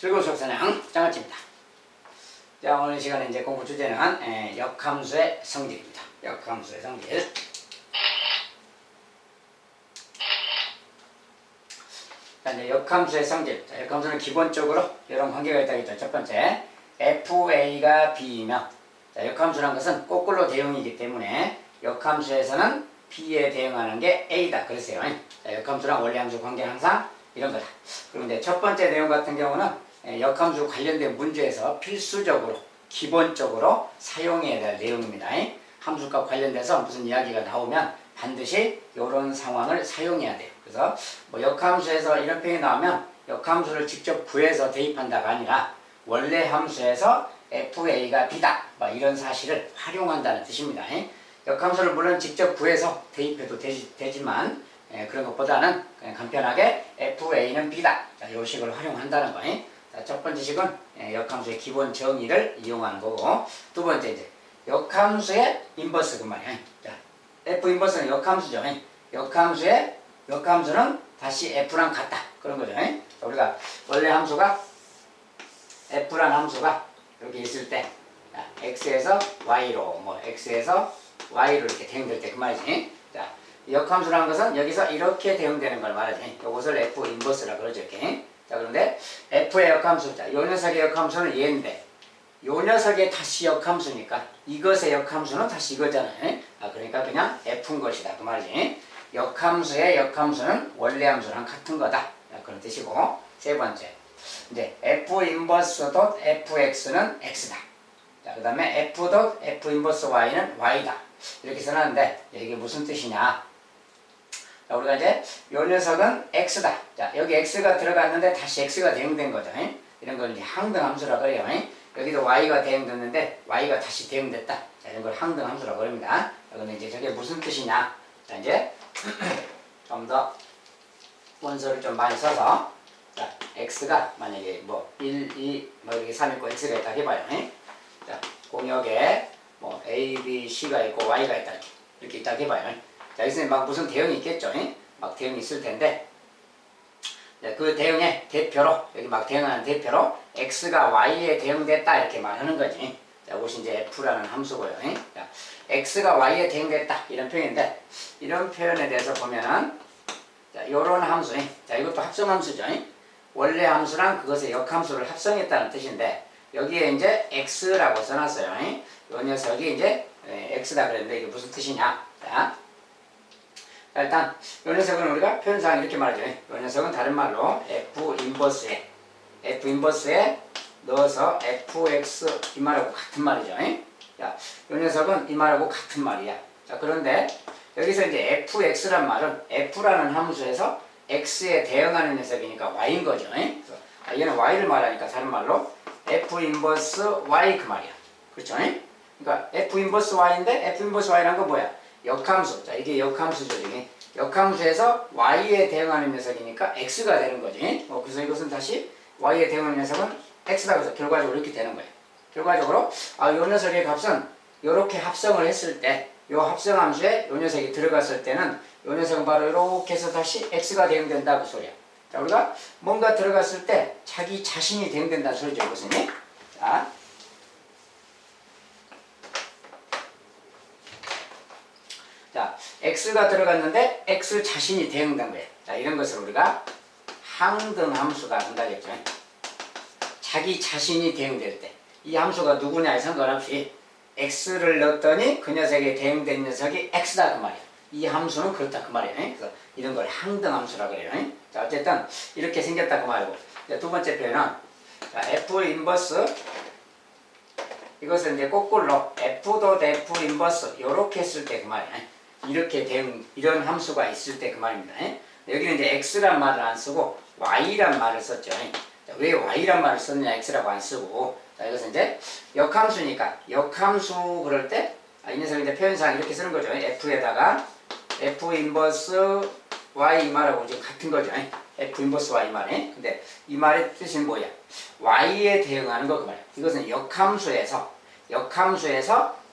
즐거운 수학사냥 장아찌입니다. 자, 오늘 시간에 이제 공부 주제는 역함수의 성질입니다. 역함수의 성질. 자, 이제 역함수의 성질. 자, 역함수는 기본적으로 이런 관계가 있다겠죠. 첫 번째, FA가 B이며, 자, 역함수란 것은 거꾸로 대응이기 때문에 역함수에서는 B에 대응하는 게 A다. 그랬어요. 자, 역함수랑 원리함수 관계는 항상 이런 거다. 그리고 이제 첫 번째 내용 같은 경우는 역함수 관련된 문제에서 필수적으로 기본적으로 사용해야 될 내용입니다. 함수값 관련돼서 무슨 이야기가 나오면 반드시 이런 상황을 사용해야 돼요. 그래서 뭐 역함수에서 이런 표현이 나오면 역함수를 직접 구해서 대입한다가 아니라 원래 함수에서 FA가 B다 이런 사실을 활용한다는 뜻입니다. 역함수를 물론 직접 구해서 대입해도 되지만 그런 것보다는 그냥 간편하게 FA는 B다. 자, 이 식을 활용한다는 거예요. 자, 첫 번째 식은 역함수의 기본 정의를 이용하는 거고, 두 번째 이제 역함수의 인버스 그 말이야. 자, F 인버스는 역함수죠. 역함수는 다시 F랑 같다. 그런 거죠. 자, 우리가 원래 함수가 F란 함수가 여기 있을 때 X에서 Y로 X에서 Y로 이렇게 대응될 때 그 말이지. 자, 역함수라는 것은 여기서 이렇게 대응되는 걸 말하지. 이것을 F 인버스라 그러죠. 이렇게. 자, 그런데 F의 역함수, 자, 요 녀석의 역함수는 얘인데 요 녀석의 다시 역함수니까 이것의 역함수는 다시 이거잖아요. 그러니까 그냥 F인 것이다. 그 말이지. 역함수의 역함수는 원래 함수랑 같은 거다. 그런 뜻이고, 세 번째, 이제 F 인버스 덧 FX는 X다. 자, 그 다음에 F 덧 F 인버스 Y는 Y다. 이렇게 써놨는데 이게 무슨 뜻이냐? 자, 우리가 이제 요 녀석은 X다. 자, 여기 X가 들어갔는데 다시 X가 대응된 거죠. 이런 걸 이제 항등함수라고 그래요. 여기도 Y가 대응됐는데 Y가 다시 대응됐다. 자, 이런 걸 항등함수라고 그럽니다. 자, 근데 이제 저게 무슨 뜻이냐? 자, 이제 좀 더 원소를 좀 많이 써서, 자, X가 만약에 1, 2, 이렇게 3 있고 X가 있다 해봐요. 자, 공역에 A, B, C가 있고 Y가 있다. 이렇게 있다 해봐요. 자, 여기서 막 무슨 대응이 있겠죠? 막 대응이 있을 텐데, 그 대응의 대표로, 여기 막 대응하는 대표로 X가 Y에 대응됐다 이렇게 말하는 거지. 자, 이것이 이제 F라는 함수고요. 자, X가 Y에 대응됐다 이런 표현인데, 이런 표현에 대해서 보면은, 자, 요런 함수, 자, 이것도 합성함수죠. 원래 함수랑 그것의 역함수를 합성했다는 뜻인데, 여기에 이제 X라고 써놨어요. 요 녀석이 이제 X다 그랬는데 이게 무슨 뜻이냐? 자, 일단 이 녀석은 우리가 표현상 이렇게 말하죠. 이 녀석은 다른 말로 F 인버스에 넣어서 FX 이 말하고 같은 말이죠. 자, 이 녀석은 이 말하고 같은 말이야. 자, 그런데 여기서 이제 FX란 말은 F라는 함수에서 X에 대응하는 녀석이니까 Y인 거죠. 그래서 얘는 Y를 말하니까 다른 말로 F 인버스 Y 그 말이야. 그렇죠? 그러니까 F 인버스 Y인데 F 인버스 Y란 건 뭐야? 역함수. 자, 이게 역함수죠. 이게 역함수에서 Y에 대응하는 녀석이니까 X가 되는 거지. 그래서 이것은 다시 Y에 대응하는 녀석은 X다. 그래서 결과적으로 이렇게 되는 거예요. 결과적으로 요 녀석의 값은 이렇게 합성을 했을 때, 요 합성함수에 요 녀석이 들어갔을 때는 요 녀석은 바로 이렇게 해서 다시 X가 대응된다 그 소리야. 자, 우리가 뭔가 들어갔을 때 자기 자신이 대응된다는 소리죠. 이것은. 자, 자, X가 들어갔는데 X 자신이 대응된 거예요. 자, 이런 것을 우리가 항등함수가 한다겠죠. 자기 자신이 대응될 때, 이 함수가 누구냐에 상관없이 X를 넣었더니 그 녀석에 대응된 녀석이 X다 그 말이야. 이 함수는 그렇다 그 말이에요. 그래서 이런 걸 항등함수라고 그래요. 자, 어쨌든 이렇게 생겼다 그 말이고, 두 번째 표현은, 자, F 인버스, 이것을 이제 거꾸로 F 덧 F 인버스 요렇게 했을 때 그 말이야. 이렇게 대응, 이런 함수가 있을 때 그 말입니다. 여기는 이제 X란 말을 안 쓰고 Y란 말을 썼죠. 자, 왜 Y란 말을 썼느냐, X라고 안 쓰고. 자, 이것은 이제 역함수니까, 역함수 그럴 때, 이 녀석은 이제 표현상 이렇게 쓰는 거죠. F에다가 F 인버스 Y 이 말하고 지금 같은 거죠. F 인버스 Y 말에. 근데 이 말의 뜻은 뭐야? Y에 대응하는 거 그 말이야. 이것은 역함수에서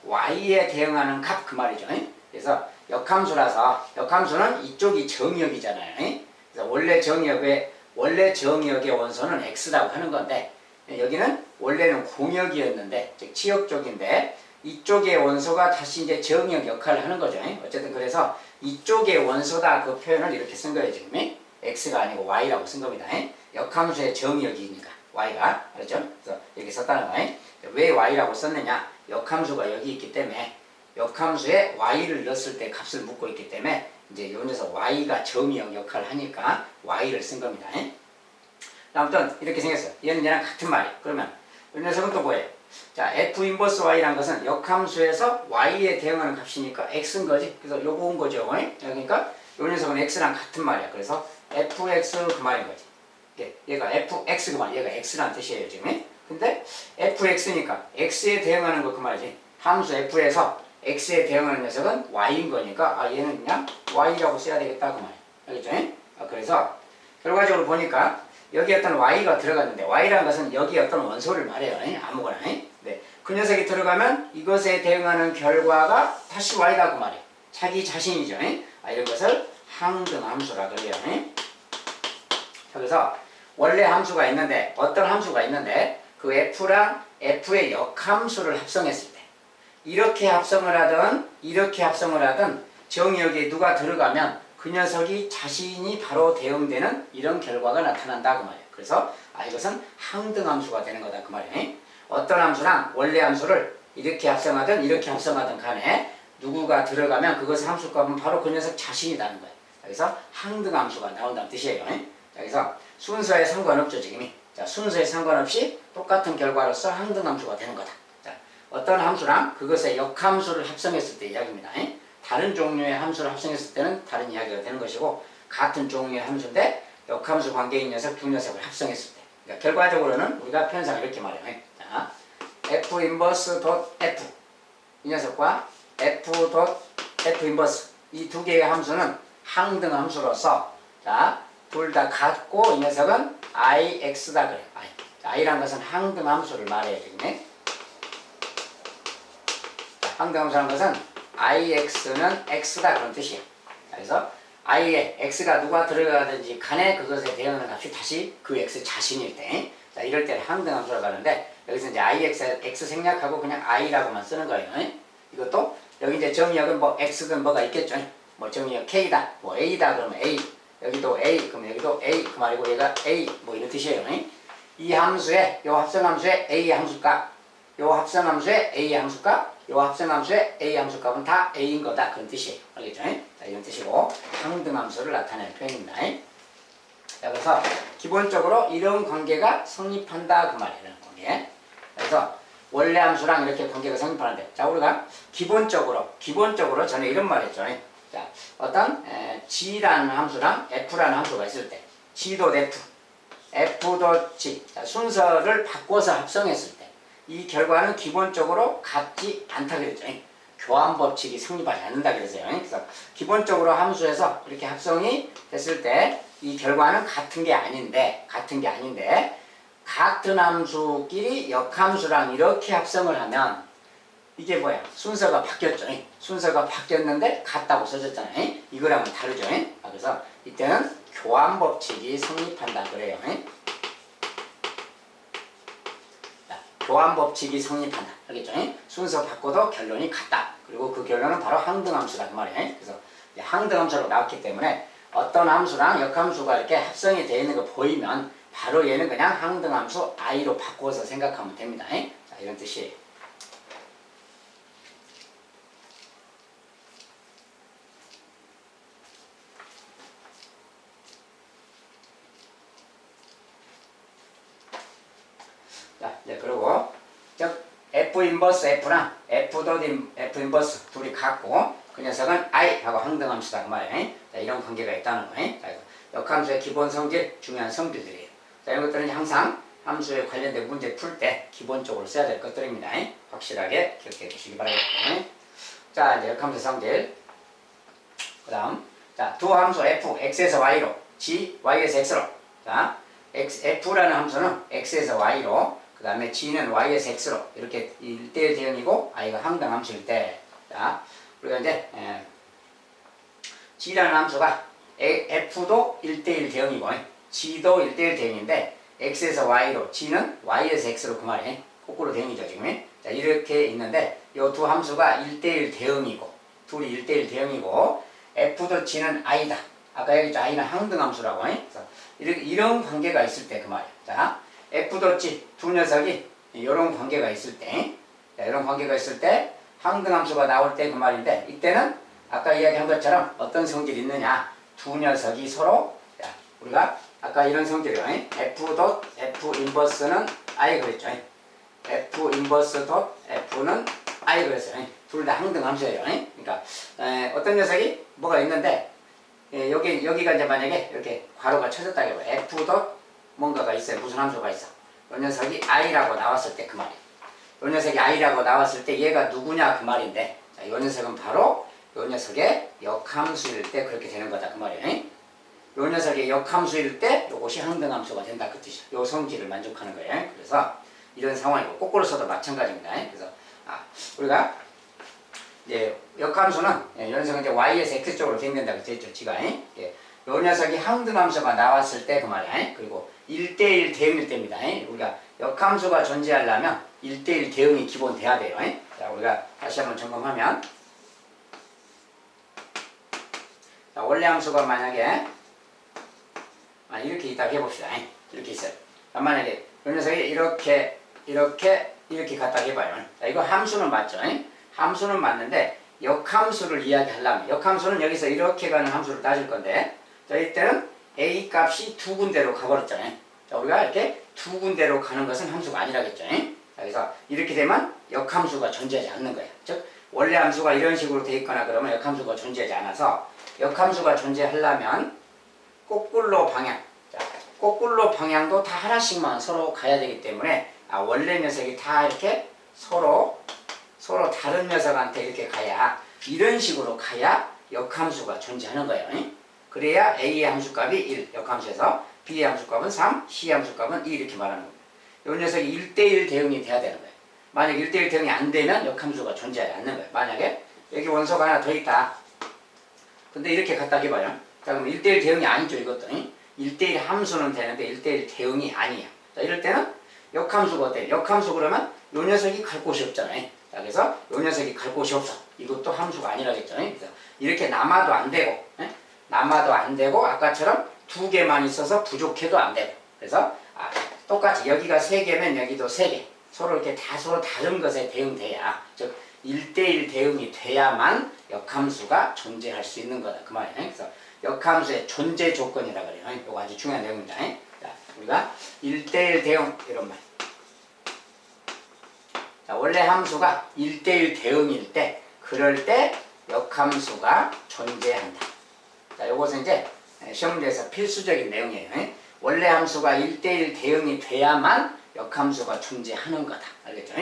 Y에 대응하는 값 그 말이죠. 그래서 역함수라서, 역함수는 이쪽이 정의역이잖아요. 그래서 원래 정의역에 원래 정역의 원소는 x라고 하는 건데 여기는 원래는 공역이었는데 즉 지역 쪽인데 이쪽의 원소가 다시 이제 정역 역할을 하는 거죠. 어쨌든 그래서 이쪽의 원소다 그 표현을 이렇게 쓴 거예요. 지금 x가 아니고 y라고 쓴 겁니다. 역함수의 정역이니까 y가 알았죠? 그래서 이렇게 썼다는 거예요. 왜 y라고 썼느냐? 역함수가 여기 있기 때문에 역함수에 y를 넣었을 때 값을 묻고 있기 때문에 이제 요 녀석 y가 정역 역할을 하니까 y를 쓴 겁니다. 아무튼 이렇게 생겼어요. 얘는 얘랑 같은 말이에요. 그러면 이 녀석은 또 뭐예요? 자, f 인버스 y라는 것은 역함수에서 y에 대응하는 값이니까 x인 거지. 그래서 요거 온 거죠. 그러니까 이 녀석은 x랑 같은 말이야. 그래서 fx 그 말인 거지. 얘가 fx 그 말, 얘가 x라는 뜻이에요 지금. 근데 fx니까 x에 대응하는 거 그 말이지. 함수 f에서 x에 대응하는 녀석은 y인 거니까 얘는 그냥 y라고 써야 되겠다 그 말이야. 알겠죠? 그래서 결과적으로 보니까 여기 어떤 y가 들어갔는데 y라는 것은 여기 어떤 원소를 말해요. 아무거나. 네. 그 녀석이 들어가면 이것에 대응하는 결과가 다시 y다 그 말이에요. 자기 자신이죠. 이런 것을 항등함수라 그래요. 그래서 원래 함수가 있는데 어떤 함수가 있는데 그 f랑 f의 역함수를 합성했을 때 이렇게 합성을 하든 이렇게 합성을 하든 정역에 누가 들어가면 그 녀석이 자신이 바로 대응되는 이런 결과가 나타난다 그 말이에요. 그래서 이것은 항등함수가 되는 거다 그 말이에요. 어떤 함수랑 원래 함수를 이렇게 합성하든 이렇게 합성하든 간에 누구가 들어가면 그것의 함수값은 바로 그 녀석 자신이라는 거예요. 그래서 항등함수가 나온다는 뜻이에요. 그래서 순서에 상관없죠 지금이. 자, 순서에 상관없이 똑같은 결과로서 항등함수가 되는 거다. 자, 어떤 함수랑 그것의 역함수를 합성했을 때 이야기입니다. 다른 종류의 함수를 합성했을 때는 다른 이야기가 되는 것이고 같은 종류의 함수인데 역함수 관계인 녀석 두 녀석을 합성했을 때 그러니까 결과적으로는 우리가 편상을 이렇게 말해요. 자, f 인버스 덧 f 이 녀석과 f 덧 f 인버스 이 두 개의 함수는 항등 함수로서 자, 둘 다 같고 이 녀석은 ix다 그래요. i라는 것은 항등 함수를 말해요. 항등 함수라는 것은 ix는 x다 그런 뜻이에요. 그래서 i에 x가 누가 들어가든지 간에 그것에 대응하는 값이 다시 그 x 자신일 때 자, 이럴 때는 항등함수라고 하는데 여기서 이제 x 생략하고 그냥 i라고만 쓰는 거예요. 이것도 여기 이제 정의역은 뭐 x든 뭐가 있겠죠. 뭐 정의역 k다 뭐 a다 그러면 a 여기도 a 그러면 여기도 a 그 말이고 얘가 a 뭐 이런 뜻이에요. 이 함수에 요 합성함수에 a 함수값 요 합성함수에 a 함수값 요 합성함수의 a 함수값은 다 a인 거다 그런 뜻이에요. 알겠죠? 자, 이런 뜻이고 항등함수를 나타내는 표현입니다. 자, 그래서 기본적으로 이런 관계가 성립한다 그 말이에요. 관계. 그래서 원래 함수랑 이렇게 관계가 성립하는데 자 우리가 기본적으로 전에 이런 말 했죠. 자 어떤 g라는 함수랑 f라는 함수가 있을 때 g 도 f, f도 g 자, 순서를 바꿔서 합성했을 때 이 결과는 기본적으로 같지 않다 그랬죠. 교환 법칙이 성립하지 않는다 그랬어요. 그래서 기본적으로 함수에서 이렇게 합성이 됐을 때 이 결과는 같은 게 아닌데 같은 함수끼리 역함수랑 이렇게 합성을 하면 이게 뭐야? 순서가 바뀌었죠. 순서가 바뀌었는데 같다고 써졌잖아요. 이거랑은 다르죠. 그래서 이때는 교환 법칙이 성립한다 그래요. 교환 법칙이 성립한다. 알겠죠? 순서 바꿔도 결론이 같다. 그리고 그 결론은 바로 항등함수다 그 말이에요. 그래서 항등함수로 나왔기 때문에 어떤 함수랑 역함수가 이렇게 합성이 되어 있는 거 보이면 바로 얘는 그냥 항등함수 i로 바꿔서 생각하면 됩니다. 자, 이런 뜻이에요. 자, 이제 그리고 즉 f 인버스 f랑 f 덧 f 인버스 둘이 같고 그 녀석은 i하고 항등함수다 그 말이에요. 자, 이런 관계가 있다는 거예요. 자, 역함수의 기본 성질, 중요한 성질들이에요. 자, 이런 것들은 항상 함수에 관련된 문제 풀 때 기본적으로 써야 될 것들입니다. 확실하게 기억해 주시기 바라겠습니다. 자, 이제 역함수 성질. 그 다음, 자, 두 함수 f, x에서 y로, g, y에서 x로. 자, f라는 함수는 x에서 y로, 그 다음에 g는 y에서 x로 이렇게 1대1 대응이고 i가 항등함수일 때, 자, 우리가 이제 g라는 함수가 f도 1대1 대응이고, g도 1대1 대응인데 x에서 y로 g는 y에서 x로 그 말이에요. 거꾸로 대응이죠 지금. 자 이렇게 있는데 이 두 함수가 1대1 대응이고 둘이 1대1 대응이고 f도 g는 i다. 아까 얘기했죠. i는 항등함수라고. 그래서 이런 관계가 있을 때 그 말이에요. 자 f도 g 두 녀석이 이런 관계가 있을 때 자, 이런 관계가 있을 때 항등함수가 나올 때 그 말인데 이때는 아까 이야기한 것처럼 어떤 성질이 있느냐 두 녀석이 서로 자, 우리가 아까 이런 성질이요. f 인버스는 i 그랬죠. f 인버스 f는 i 그랬어요. 둘 다 항등함수예요. 그러니까 어떤 녀석이 뭐가 있는데 여기가 이제 만약에 이렇게 괄호가 쳐졌다 해봐요. f 뭔가가 있어요. 무슨 함수가 있어. 이 녀석이 i라고 나왔을 때 그 말이에요. 이 녀석이 i라고 나왔을 때 얘가 누구냐 그 말인데 자, 이 녀석은 바로 이 녀석의 역함수일 때 그렇게 되는 거다 그 말이에요. 이 녀석의 역함수일 때 이것이 항등함수가 된다 그 뜻이야. 이 성질을 만족하는 거예요. 그래서 이런 상황이고 거꾸로 써도 마찬가지입니다. 그래서 우리가 이제 역함수는 이 녀석은 이제 y에서 x 쪽으로 대응된다고 했죠. 지가 이 녀석이 항등함수가 나왔을 때 그 말이야. 그리고 1대1 대응일 때입니다. 우리가 역함수가 존재하려면 1대1 대응이 기본 돼야 돼요. 자, 우리가 다시 한번 점검하면 자, 원래 함수가 만약에 이렇게 있다고 해봅시다. 이렇게 있어요. 만약에 이 녀석이 이렇게 갖다 해봐요. 자, 이거 함수는 맞죠? 함수는 맞는데 역함수를 이야기하려면 역함수는 여기서 이렇게 가는 함수를 따질 건데 자, 이때는 a 값이 두 군데로 가버렸잖아요. 자, 우리가 이렇게 두 군데로 가는 것은 함수가 아니라겠죠. 자, 그래서 이렇게 되면 역함수가 존재하지 않는 거예요. 즉 원래 함수가 이런 식으로 돼 있거나 그러면 역함수가 존재하지 않아서 역함수가 존재하려면 거꾸로 방향 자, 거꾸로 방향도 다 하나씩만 서로 가야 되기 때문에 원래 녀석이 다 이렇게 서로 다른 녀석한테 이렇게 가야 이런 식으로 가야 역함수가 존재하는 거예요. 그래야 A의 함수값이 1 역함수에서 B의 함수값은 3, C의 함수값은 2 이렇게 말하는 겁니다. 이 녀석이 1대1 대응이 돼야 되는 거예요. 만약 1대1 대응이 안 되면 역함수가 존재하지 않는 거예요. 만약에 여기 원소가 하나 더 있다. 근데 이렇게 갖다 해봐요. 자 그럼 1대1 대응이 아니죠 이것도. 1대1 함수는 되는데 1대1 대응이 아니에요. 자 이럴 때는 역함수가 어때요? 역함수 그러면 이 녀석이 갈 곳이 없잖아요. 자 그래서 이 녀석이 갈 곳이 없어. 이것도 함수가 아니라겠죠. 그래서 이렇게 남아도 안 되고 남아도 안 되고 아까처럼 두 개만 있어서 부족해도 안 되고 그래서 똑같이 여기가 세 개면 여기도 세 개 서로 이렇게 서로 다른 것에 대응돼야 즉 1대1 대응이 돼야만 역함수가 존재할 수 있는 거다 그 말이에요. 그래서 역함수의 존재 조건이라 그래요. 이거 아주 중요한 내용입니다. 자, 우리가 1대1 대응 이런 말. 자, 원래 함수가 1대1 대응일 때 그럴 때 역함수가 존재한다. 자, 요것은 이제 시험 문제에서 필수적인 내용이에요. 원래 함수가 1대1 대응이 돼야만 역함수가 존재하는 거다. 알겠죠?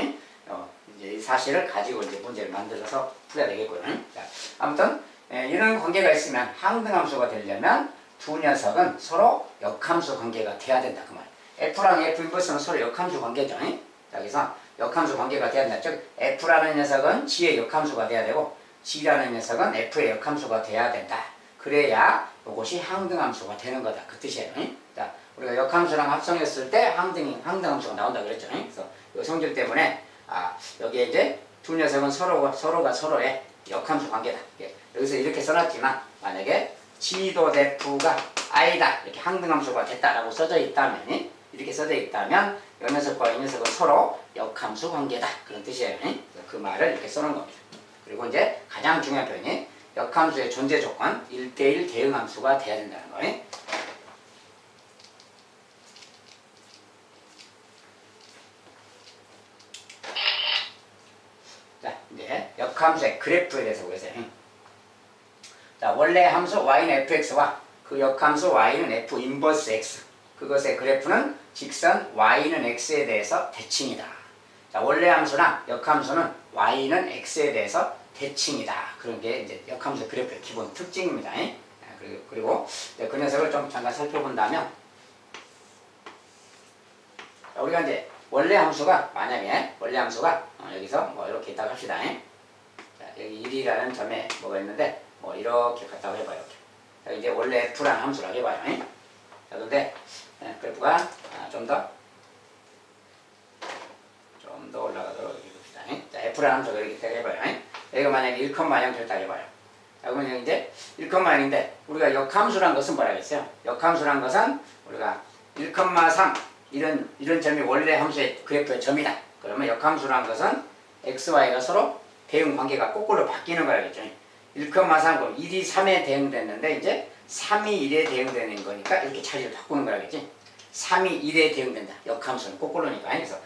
이제 이 사실을 가지고 이제 문제를 만들어서 풀어야 되겠고요. 자, 아무튼 이런 관계가 있으면 항등함수가 되려면 두 녀석은 서로 역함수 관계가 돼야 된다. 그 말. F랑 F 인버스는 서로 역함수 관계죠. 자, 그래서 역함수 관계가 돼야 된다. 즉 F라는 녀석은 G의 역함수가 돼야 되고 G라는 녀석은 F의 역함수가 돼야 된다. 그래야 이것이 항등함수가 되는 거다. 그 뜻이에요. 자, 우리가 역함수랑 합성했을 때 항등함수가 나온다 그랬죠. 그래서 이 성질 때문에 여기에 이제 두 녀석은 서로가 서로의 역함수 관계다. 여기서 이렇게 써놨지만 만약에 G도 F가 I다 이렇게 항등함수가 됐다라고 써져 있다면 이렇게 써져 있다면 이 녀석과 이 녀석은 서로 역함수 관계다 그런 뜻이에요. 그 말을 이렇게 써놓은 겁니다. 그리고 이제 가장 중요한 표현이 역함수의 존재 조건 1대1 대응함수가 돼야 된다는 거예요. 자, 이제 역함수의 그래프에 대해서 보세요. 자, 원래 함수 y는 fx와 그 역함수 y는 f 인버스 x 그것의 그래프는 직선 y는 x에 대해서 대칭이다. 자, 원래 함수나 역함수는 y는 x에 대해서 대칭이다. 그런 게 이제 역함수 그래프의 기본 특징입니다. 그리고 그 녀석을 좀 잠깐 살펴본다면 우리가 이제 원래 함수가 만약에 원래 함수가 여기서 뭐 이렇게 있다고 합시다. 자, 여기 1이라는 점에 뭐가 있는데 뭐 이렇게 갖다고 해봐요. 자, 이제 원래 f라는 함수라고 해봐요. 자, 근데 그래프가 좀 더 올라가도록 이렇게 봅시다. 자, F라는 함수가 이렇게 해봐요. 여기가 만약에 1,0 됐다 해봐요. 자, 그러면 이제 1,0인데 우리가 역함수란 것은 뭐라 그랬어요? 역함수란 것은 우리가 1,3 이런 점이 원래 함수의 그래프의 점이다. 그러면 역함수란 것은 x, y가 서로 대응 관계가 거꾸로 바뀌는 거라겠죠. 1,3, 1이 3에 대응됐는데 이제 3이 1에 대응되는 거니까 이렇게 자리를 바꾸는 거라겠지. 3이 1에 대응된다. 역함수는 거꾸로니까. 그래서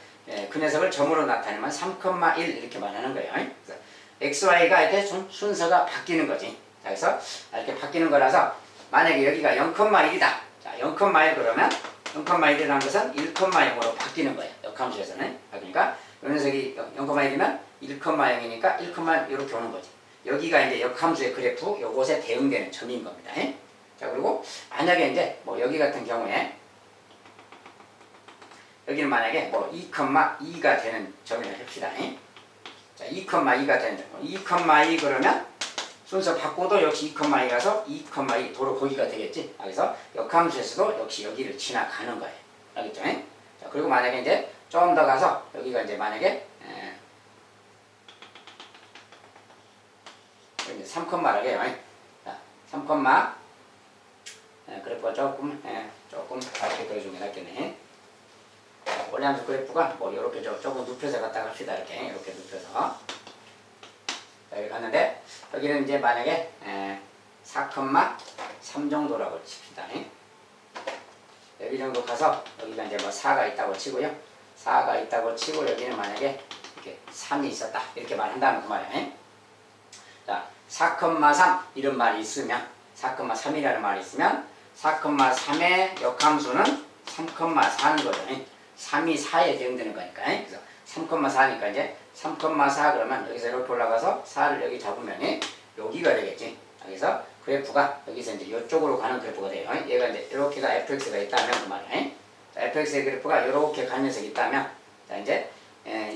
그 녀석을 점으로 나타내면 3,1 이렇게 말하는 거예요. 그래서 x, y가 이렇게 순서가 바뀌는 거지. 자, 그래서 이렇게 바뀌는 거라서 만약에 여기가 0,1이다. 자, 0,1 그러면 0,1이라는 것은 1,0으로 바뀌는 거예요. 역함수에서는. 그러니까 이 녀석이 0,1이면 1,0이니까 1, 이렇게 오는 거지. 여기가 이제 역함수의 그래프 요것에 대응되는 점인 겁니다. 자, 그리고 만약에 이제 뭐 여기 같은 경우에 여기는 만약에 뭐 2,2가 되는 점이라 합시다. 자, 2,2가 되는 점. 2,2 그러면 순서 바꿔도 역시 2,2가서 2,2 도로 거기가 되겠지. 그래서 역함수에서도 역시 여기를 지나가는 거예요. 알겠죠? 자, 그리고 만약에 이제 좀 더 가서 여기가 이제 만약에 3,라고 해요. 자, 3, 그래프가 조금 밝게 그려주면 낫겠네. 원래 함수 그래프가 뭐 이렇게 조금 눕혀서 갔다 갑시다. 이렇게 눕혀서. 자, 여기 갔는데 여기는 이제 만약에 4,3 정도라고 칩시다. 여기 정도 가서 여기가 이제 뭐 4가 있다고 치고요. 4가 있다고 치고 여기는 만약에 이렇게 3이 있었다. 이렇게 말한다는 그 말이에요. 자, 4,3 이런 말이 있으면 4,3이라는 말이 있으면 4,3의 역함수는 3,4는 거죠. 3이 4에 대응되는 거니까. 그래서 3,4니까 이제 3,4 그러면 여기서 이렇게 올라가서 4를 여기 잡으면 여기가 되겠지. 그래서 그래프가 여기서 이제 이쪽으로 가는 그래프가 돼요. 얘가 이제 이렇게가 fx가 있다면 그 말이에요. fx의 그래프가 이렇게 가는 녀석이 있다면 자, 이제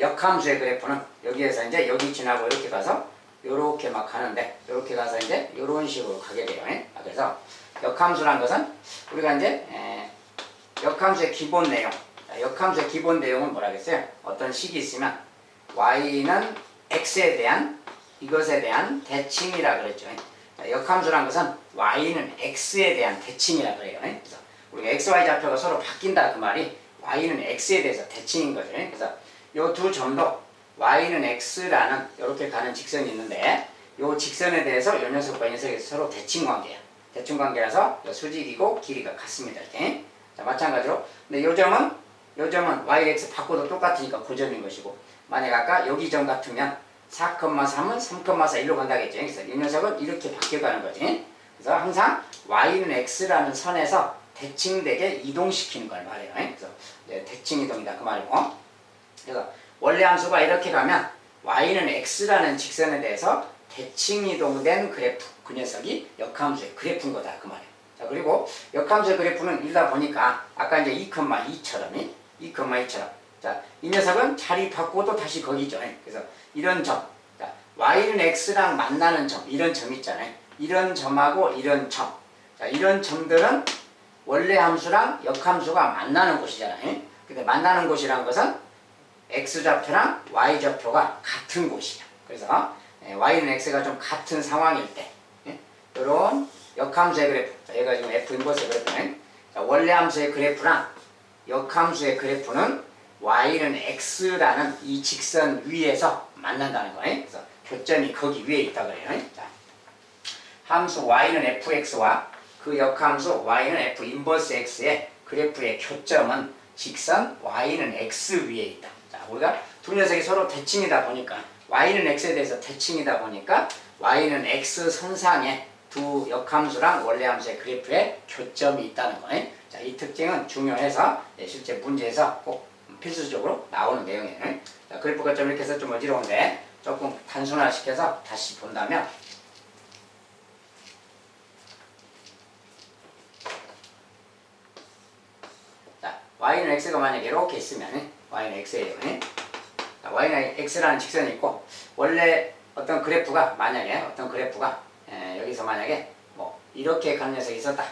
역함수의 그래프는 여기에서 이제 여기 지나고 이렇게 가서 요렇게 막 가는데 요렇게 가서 이제 요런 식으로 가게 돼요. 그래서 역함수란 것은 우리가 이제 역함수의 기본 내용, 역함수의 기본 내용은 뭐라겠어요? 어떤 식이 있으면 y는 x에 대한 이것에 대한 대칭이라 그랬죠. 역함수란 것은 y는 x에 대한 대칭이라 그래요. 그래서 우리가 x, y 좌표가 서로 바뀐다 그 말이 y는 x에 대해서 대칭인 거죠. 그래서 요 두 점도 y는 x라는 이렇게 가는 직선이 있는데 이 직선에 대해서 이 녀석과 이 녀석이 서로 대칭 관계야. 대칭 관계라서 수직이고 길이가 같습니다. 이렇게. 자, 마찬가지로 근데 요 점은 y, x 바꿔도 똑같으니까 고점인 것이고 만약 아까 여기 점 같으면 4,3은 3,4 일로 간다겠죠. 그래서 이 녀석은 이렇게 바뀌어가는 거지. 그래서 항상 y는 x라는 선에서 대칭되게 이동시키는 걸 말해요. 그래서 대칭 이동이다 그 말이고. 그래서 원래 함수가 이렇게 가면 y는 x라는 직선에 대해서 대칭 이동된 그래프, 그 녀석이 역함수의 그래프인 거다 그 말이에요. 자, 그리고 역함수의 그래프는 이러다 보니까 아까 이제 2,2처럼 2,2처럼 자, 이 녀석은 자리 바꿔도 다시 거기죠. 그래서 이런 점, 자, y는 x랑 만나는 점, 이런 점 있잖아요. 이런 점하고 이런 점, 자, 이런 점들은 원래 함수랑 역함수가 만나는 곳이잖아요. 근데 만나는 곳이란 것은 x좌표랑 y좌표가 같은 곳이야. 그래서 y는 x가 좀 같은 상황일 때 이런 역함수의 그래프, 자, 얘가 지금 f 인버스의 그래프는 자, 원래 함수의 그래프랑 역함수의 그래프는 y는 x라는 이 직선 위에서 만난다는 거예요. 그래서 교점이 거기 위에 있다 그래요. 자, 함수 y는 fx와 그 역함수 y는 f 인버스 x의 그래프의 교점은 직선 y는 x 위에 있다. 자, 우리가 두 녀석이 서로 대칭이다 보니까 y는 x에 대해서 대칭이다 보니까 y는 x 선상에 두 역함수랑 원래 함수의 그래프에 교점이 있다는 거예요. 자, 이 특징은 중요해서 실제 문제에서 꼭 필수적으로 나오는 내용이에요. 자, 그래프가 좀 이렇게 해서 좀 어지러운데 조금 단순화시켜서 다시 본다면 자, y는 x가 만약에 이렇게 있으면 y는 x예요. 자, y는 x라는 직선이 있고 원래 어떤 그래프가 만약에 여기서 만약에 뭐 이렇게 가는 녀석이 있었다.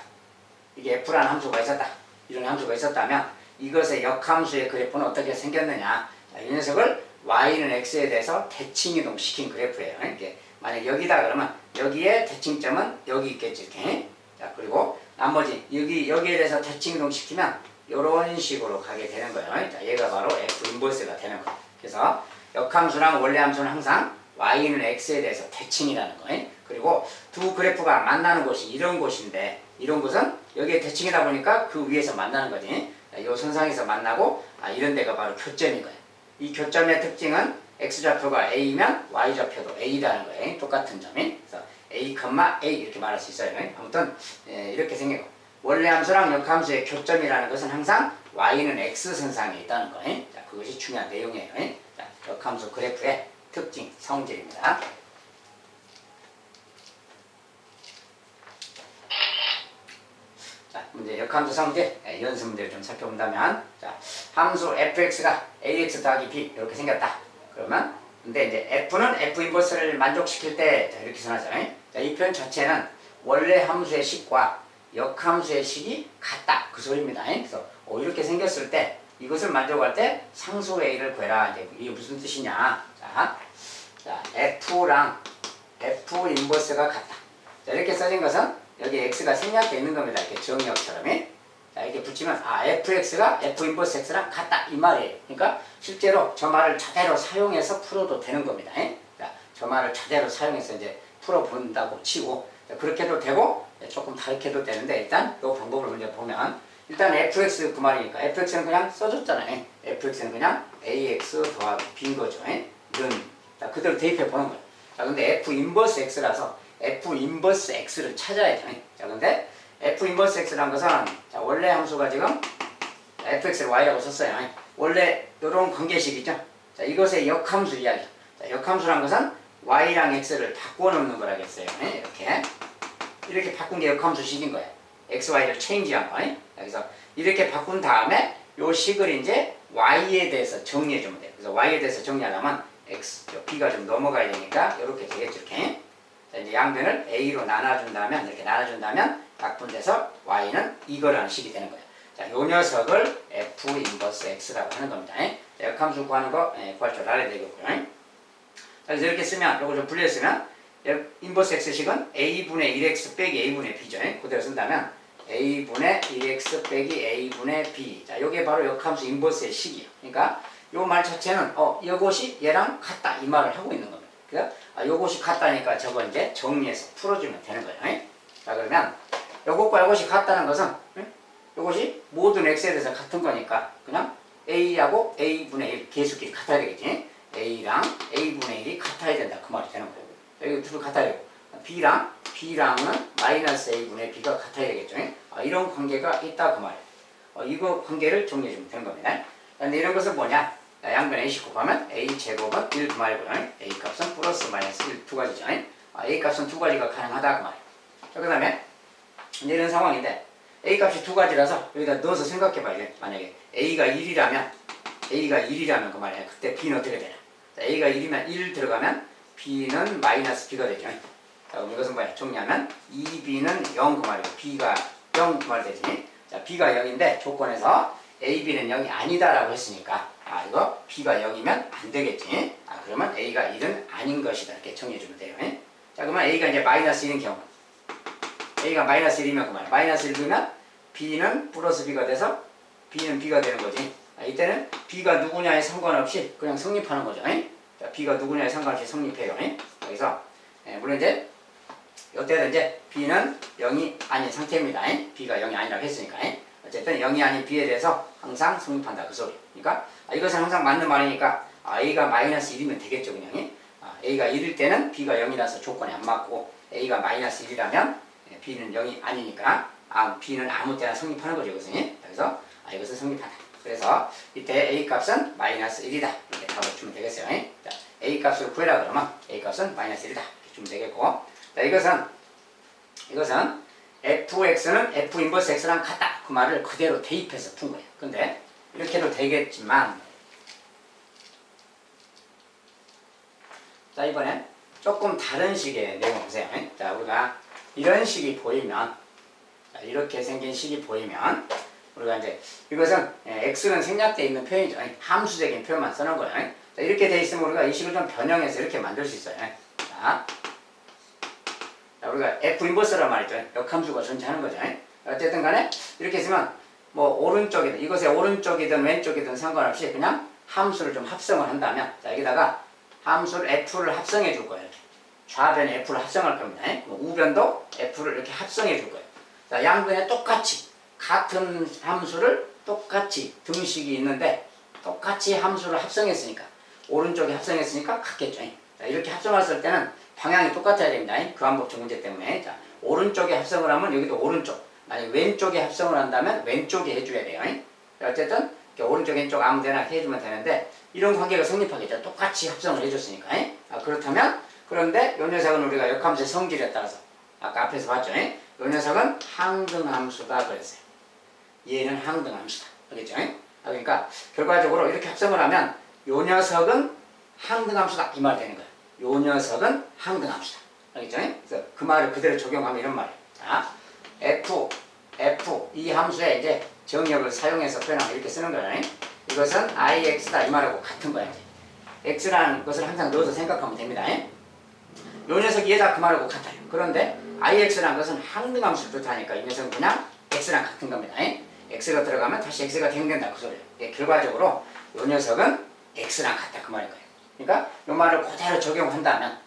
이게 f라는 함수가 있었다. 이런 함수가 있었다면 이것의 역함수의 그래프는 어떻게 생겼느냐. 자, 이 녀석을 y는 x에 대해서 대칭이동 시킨 그래프예요. 이렇게 만약 여기다 그러면 여기에 대칭점은 여기 있겠지. 이렇게. 자, 그리고 나머지 여기에 대해서 대칭이동 시키면 이런 식으로 가게 되는 거예요. 자, 얘가 바로 f 인버스가 되는 거예요. 그래서 역함수랑 원래 함수는 항상 y는 x에 대해서 대칭이라는 거예요. 그리고 두 그래프가 만나는 곳이 이런 곳인데 이런 곳은 여기에 대칭이다 보니까 그 위에서 만나는 거지. 이 선상에서 만나고 이런 데가 바로 교점인 거예요. 이 교점의 특징은 x좌표가 a면 y좌표도 a라는 거예요. 똑같은 점이. 그래서 a, a 이렇게 말할 수 있어요. 아무튼 이렇게 생기고 원래 함수랑 역함수의 교점이라는 것은 항상 y는 x선상에 있다는 거예요. 자, 그것이 중요한 내용이에요. 자, 역함수 그래프의 특징, 성질입니다. 자, 문제 역함수 성질 연습 문제를 좀 살펴본다면 자, 함수 fx가 ax 더하기 b 이렇게 생겼다. 그러면 근데 이제 f는 f 인버스를 만족시킬 때 자, 이렇게 전하죠. 자, 이 표현 자체는 원래 함수의 식과 역함수의 식이 같다. 그 소리입니다. 그래서 이렇게 생겼을 때 이것을 만족할 때 상수 a를 구해라. 이제 이게 무슨 뜻이냐? 자, f랑 f 인버스가 같다. 자, 이렇게 써진 것은 여기 x가 생략되어 있는 겁니다. 이렇게 정의역처럼. 자, 이렇게 붙이면 fx가 f 인버스 x랑 같다 이 말이에요. 그러니까 실제로 저 말을 저대로 사용해서 풀어도 되는 겁니다. 자, 저 말을 저대로 사용해서 이제 풀어본다고 치고 자, 그렇게 해도 되고 조금 다르게 해도 되는데 일단 이 방법을 먼저 보면 일단 fx 그 말이니까 fx는 그냥 써줬잖아요. fx는 그냥 ax 더하기 b인 거죠. 이런 자, 그대로 대입해 보는 거예요. 자, 근데 f 인버스 x라서 f 인버스 x를 찾아야죠. 자, 근데 f 인버스 x라는 것은 자, 원래 함수가 지금 fx를 y라고 썼어요. 원래 이런 관계식이죠. 자, 이것의 역함수 이야기. 자, 역함수라는 것은 y랑 x를 바꿔놓는 거라겠어요. 이렇게 바꾼 게 역함수식인 거예요. x, y를 체인지한 거. 그래서 이렇게 바꾼 다음에 요 식을 이제 y에 대해서 정리해 주면 돼요. 그래서 y에 대해서 정리하려면 x, b가 좀 넘어가야 되니까 이렇게 되겠죠. 이렇게. 자, 이제 양변을 a로 나눠준다면 이렇게 나눠준다면 각분돼서 y는 이거라는 식이 되는 거예요. 자, 요 녀석을 f 인버스 x라고 하는 겁니다. 자, 역함수 구하는 거 구할 줄 알아야 되겠고요. 자, 그래서 이렇게 쓰면 요거 좀 분리했으면 인버스 x식은 a분의 1x 빼기 a분의 b죠. 그대로 쓴다면 a분의 1x 빼기 a분의 b. 자, 요게 바로 역함수 인버스의 식이에요. 그러니까 요 말 자체는 이것이 얘랑 같다 이 말을 하고 있는 겁니다. 그러니까 요것이 같다니까 저거 이제 정리해서 풀어주면 되는 거예요. 자, 그러면 요것과 요것이 같다는 것은 요것이 모든 x에 대해서 같은 거니까 그냥 a하고 a분의 1 계수끼리 같아야 되겠지. a랑 a분의 1이 같아야 된다 그 말이 되는 거예요. 여기 둘 같아야 되고 b랑은 마이너스 a분의 b가 같아야 되겠죠. 이런 관계가 있다 그 말이에요. 이거 관계를 정리해주면 되는 겁니다. 근데 이런 것은 뭐냐? 양변 a씩 곱하면 a제곱은 1 그 말이고요. a 값은 플러스 마이너스 1 두 가지죠. a 값은 두 가지가 가능하다 그 말이에요. 자, 그 다음에 이런 상황인데 a 값이 두 가지라서 여기다 넣어서 생각해봐요. 만약에 a가 1이라면 그 말이에요. 그때 b는 어떻게 되냐? 자, a가 1이면 1 들어가면 b는 마이너스 b가 되죠. 자, 그럼 이것은 뭐야? 정리하면 2b는 0 그 말이고 b가 0 그 말 되지. 자, b가 0인데 조건에서 a, b는 0이 아니다라고 했으니까 이거 b가 0이면 안 되겠지. 그러면 a가 1은 아닌 것이다 이렇게 정리해주면 돼요. 자, 그러면 a가 이제 마이너스 1인 경우 a가 마이너스 1이면 그 말이야. 마이너스 1이면 b는 플러스 b가 돼서 b는 b가 되는 거지. 이때는 b가 누구냐에 상관없이 그냥 성립하는 거죠. 자, b가 누구냐에 상관없이 성립해요. 여기서 물론 이제 이때는 이제 b는 0이 아닌 상태입니다. b가 0이 아니라고 했으니까. 어쨌든 0이 아닌 b에 대해서 항상 성립한다 그 소리. 그러니까 이것은 항상 맞는 말이니까 a가 마이너스 1이면 되겠죠. 그냥 a가 1일 때는 b가 0이라서 조건이 안 맞고 a가 마이너스 1이라면 b는 0이 아니니까 b는 아무 때나 성립하는 거죠. 이것은. 그래서 이것은 성립한다. 그래서 이때 a 값은 마이너스 1이다 이렇게 답을 주면 되겠어요. 자, a 값을 구해라 그러면 a 값은 마이너스 1이다 이렇게 주면 되겠고, 자, 이것은 fx는 f 인버스 x랑 같다 그 말을 그대로 대입해서 푼 거예요. 근데 이렇게 해도 되겠지만 자, 이번엔 조금 다른 식의 내용을 보세요. 자, 우리가 이런 식이 보이면 자, 이렇게 생긴 식이 보이면 우리가 이제 이것은 x는 생략되어 있는 표현이죠. 함수적인 표현만 써놓은 거예요. 자, 이렇게 돼 있으면 우리가 이 식을 좀 변형해서 이렇게 만들 수 있어요. 자, 우리가 f 인버스란 말이죠. 역함수가 존재하는 거죠. 어쨌든 간에 이렇게 있으면 뭐 오른쪽이든 이것의 오른쪽이든 왼쪽이든 상관없이 그냥 함수를 좀 합성을 한다면 자, 여기다가 함수를 f를 합성해 줄 거예요. 이렇게. 좌변에 f를 합성할 겁니다. 뭐 우변도 f를 이렇게 합성해 줄 거예요. 자, 양변에 똑같이 같은 함수를 똑같이 등식이 있는데 똑같이 함수를 합성했으니까 오른쪽에 합성했으니까 같겠죠. 자, 이렇게 합성했을 때는 방향이 똑같아야 됩니다. 교환법칙 문제 때문에. 자, 오른쪽에 합성을 하면 여기도 오른쪽. 만약 왼쪽에 합성을 한다면 왼쪽에 해줘야 돼요. 어쨌든 오른쪽 왼쪽 아무데나 해주면 되는데 이런 관계가 성립하겠죠. 똑같이 합성을 해줬으니까. 그렇다면 그런데 이 녀석은 우리가 역함수의 성질에 따라서 아까 앞에서 봤죠. 이 녀석은 항등함수다 그랬어요. 얘는 항등함수다. 알겠죠? 그러니까 결과적으로 이렇게 합성을 하면 이 녀석은 항등함수다 이 말 되는 거예요. 이 녀석은 항등함수다. 알겠죠? 그래서 그 말을 그대로 적용하면 이런 말이에요. 자, f 이 함수에 이제 정역을 사용해서 표현하면 이렇게 쓰는 거예요. 이것은 ix다 이 말하고 같은 거야. 이제. x라는 것을 항상 넣어서 생각하면 됩니다. 이 녀석이 얘다 그 말하고 같아요. 그런데 ix라는 것은 항등함수를 뜻하니까 이 녀석은 그냥 x랑 같은 겁니다. x가 들어가면 다시 x가 대응된다 그 소리예요. 결과적으로 이 녀석은 x랑 같다 그 말인 거예요. 그러니까 이 말을 그대로 적용한다면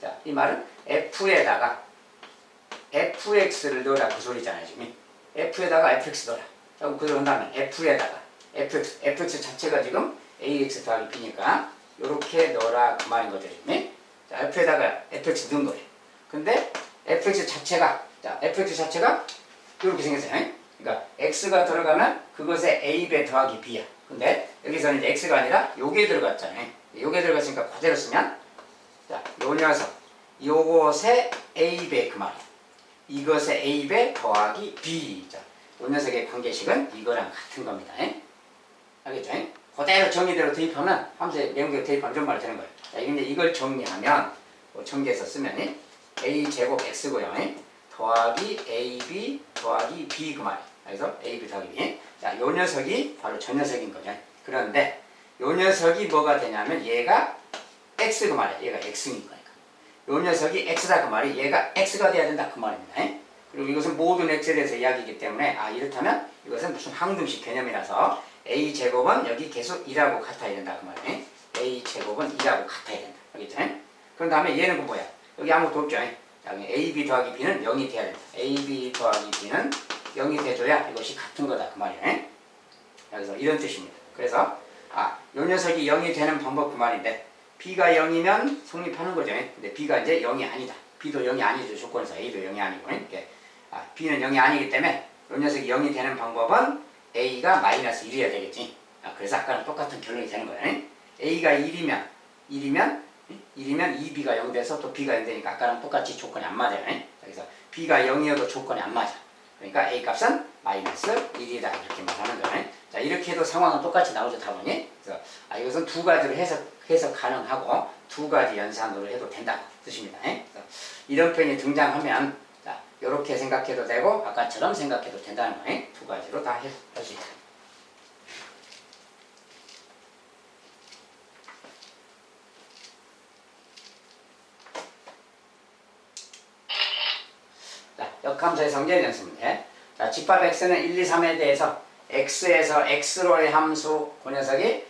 자, 이 말은 f에다가 fx를 넣어라 그 소리잖아요. 지금 f에다가 fx 넣어라. 그럼 그대로 한다면 f에다가 fx 자체가 지금 ax 더하기 b니까 이렇게 넣어라 그 말인 거죠. 지금. 자, f에다가 fx 넣은 거예요. 근데 fx 자체가 이렇게 생겼어요. 그러니까 x가 들어가면 그것에 a배 더하기 b야. 근데 여기서는 이제 x가 아니라 요게 들어갔잖아요. 요게 들어갔으니까 그대로 쓰면 자, 요 녀석 요것에 a배 그 말이야. 이것에 a배 더하기 b. 자, 요 녀석의 관계식은 이거랑 같은 겁니다. 알겠죠? 그대로 정의대로 대입하면 함수의 내용대로 대입하면 좀 말 되는 거예요. 자, 이걸 정리하면 정리해서 쓰면 a제곱 x고요. 더하기 ab 더하기 b 그 말이에요. 그래서 ab 더하기 b. 자, 요 녀석이 바로 저 녀석인 거죠. 그런데 요 녀석이 뭐가 되냐면 얘가 x 그 말이에요. 얘가 x인 거니까. 요 녀석이 x다 그 말이 얘가 x가 돼야 된다 그 말입니다. 그리고 이것은 모든 x에 대해서 이야기이기 때문에 이렇다면 이것은 무슨 항등식 개념이라서 a제곱은 여기 계속 2라고 같아야 된다 그 말이에요. a제곱은 2라고 같아야 된다. 알겠죠? 그런 다음에 얘는 그 뭐야? 여기 아무것도 없죠? 자, ab 더하기 b는 0이 돼야 된다. ab 더하기 b는 0이 돼줘야 이것이 같은 거다 그 말이에요. 그래서 이런 뜻입니다. 그래서 요 녀석이 0이 되는 방법 그 말인데 b가 0이면 성립하는 거죠. 근데 b가 이제 0이 아니다. b도 0이 아니죠. 조건에서 a도 0이 아니고. b는 0이 아니기 때문에 요 녀석이 0이 되는 방법은 a가 마이너스 1이어야 되겠지. 그래서 아까랑 똑같은 결론이 되는 거예요. a가 1이면 2b가 0 돼서 또 b가 0 되니까 아까랑 똑같이 조건이 안 맞아요. 그래서 b가 0이어도 조건이 안 맞아. 그러니까 a 값은 마이너스 1이다 이렇게 말하는 거예요. 자, 이렇게 해도 상황은 똑같이 나오죠 답은이. 그래서 이것은 두 가지로 해석 가능하고 두 가지 연산으로 해도 된다고 뜻입니다. 그래서 이런 표현이 등장하면 자, 이렇게 생각해도 되고 아까처럼 생각해도 된다는 거예요. 두 가지로 다 할 수 있다. 자, 역함수의 성질 연습인데 자, 집합 x는 1, 2, 3에 대해서 x에서 x로의 함수 그 녀석이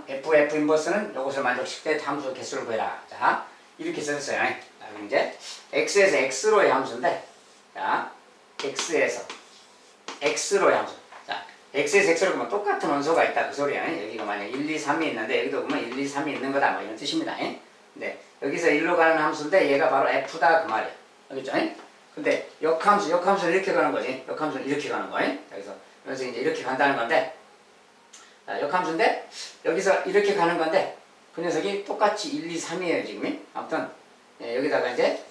f 인버스는 이것을 만족시킬 때 함수 개수를 구해라. 자, 이렇게 썼어요. 자, 그럼 이제 x에서 x로의 함수인데 자, x에서 x로의 함수. 자, x에서 x로 보면 똑같은 원소가 있다 그 소리야. 여기가 만약 1, 2, 3이 있는데 여기도 보면 1, 2, 3이 있는 거다 뭐 이런 뜻입니다. 근데 여기서 1로 가는 함수인데 얘가 바로 f다 그 말이야. 알겠죠? 근데 역함수는 이렇게 가는 거지. 역함수는 이렇게 가는 거야. 그래서 이제 이렇게 간다는 건데 자, 역함수인데 여기서 이렇게 가는 건데 그 녀석이 똑같이 1, 2, 3이에요 지금. 아무튼 여기다가 이제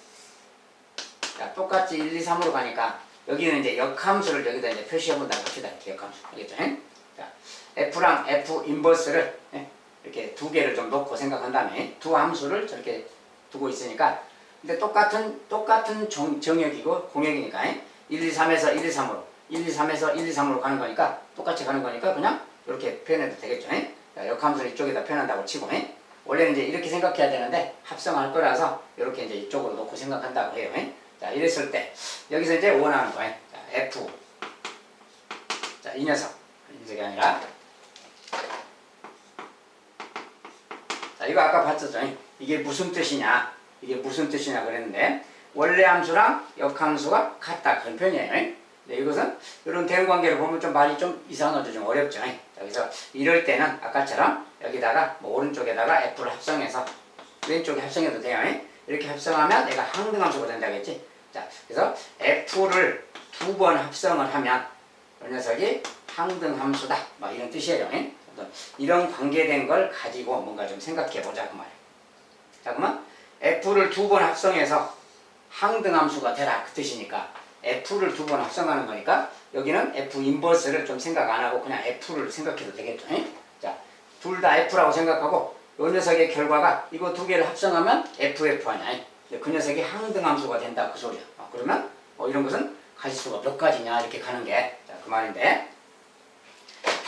자, 똑같이 1, 2, 3으로 가니까 여기는 이제 역함수를 여기다 이제 표시해 본다고 합시다. 이렇게 역함수. 알겠죠? 자, f랑 f 인버스를 이렇게 두 개를 좀 놓고 생각한 다음에 두 함수를 저렇게 두고 있으니까 근데 똑같은 정역이고 공역이니까 1, 2, 3에서 1, 2, 3으로 1, 2, 3에서 1, 2, 3으로 가는 거니까 똑같이 가는 거니까 그냥 이렇게 표현해도 되겠죠. 자, 역함수를 이쪽에다 표현한다고 치고 원래는 이제 이렇게 생각해야 되는데 합성할 거라서 이렇게 이제 이쪽으로 놓고 생각한다고 해요. 자, 이랬을 때 여기서 이제 원하는 거예요. 자, F. 자, 이 녀석이 아니라 자, 이거 아까 봤었죠. 이게 무슨 뜻이냐? 이게 무슨 뜻이냐 그랬는데 원래 함수랑 역함수가 같다 그런 표현이에요. 네, 이것은 이런 대응 관계를 보면 좀 말이 좀 이상하죠. 좀 어렵죠. 자, 그래서 이럴 때는 아까처럼 여기다가 뭐 오른쪽에다가 F를 합성해서 왼쪽에 합성해도 돼요. 이렇게 합성하면 얘가 항등함수가 된다겠지. 자, 그래서 F를 2번 합성을 하면 이 녀석이 항등함수다. 뭐 이런 뜻이에요. 이런 관계된 걸 가지고 뭔가 좀 생각해 보자 그 말이에요. 자, 그러면 F를 2번 합성해서 항등함수가 되라 그 뜻이니까 F를 2번 합성하는 거니까 여기는 F 인버스를 좀 생각 안 하고 그냥 F를 생각해도 되겠죠. 자, 둘 다 F라고 생각하고 이 녀석의 결과가 이거 두 개를 합성하면 FF 아니야. 그 녀석이 항등함수가 된다 그 소리야. 그러면 이런 것은 가지수가 몇 가지냐 이렇게 가는 게 그 말인데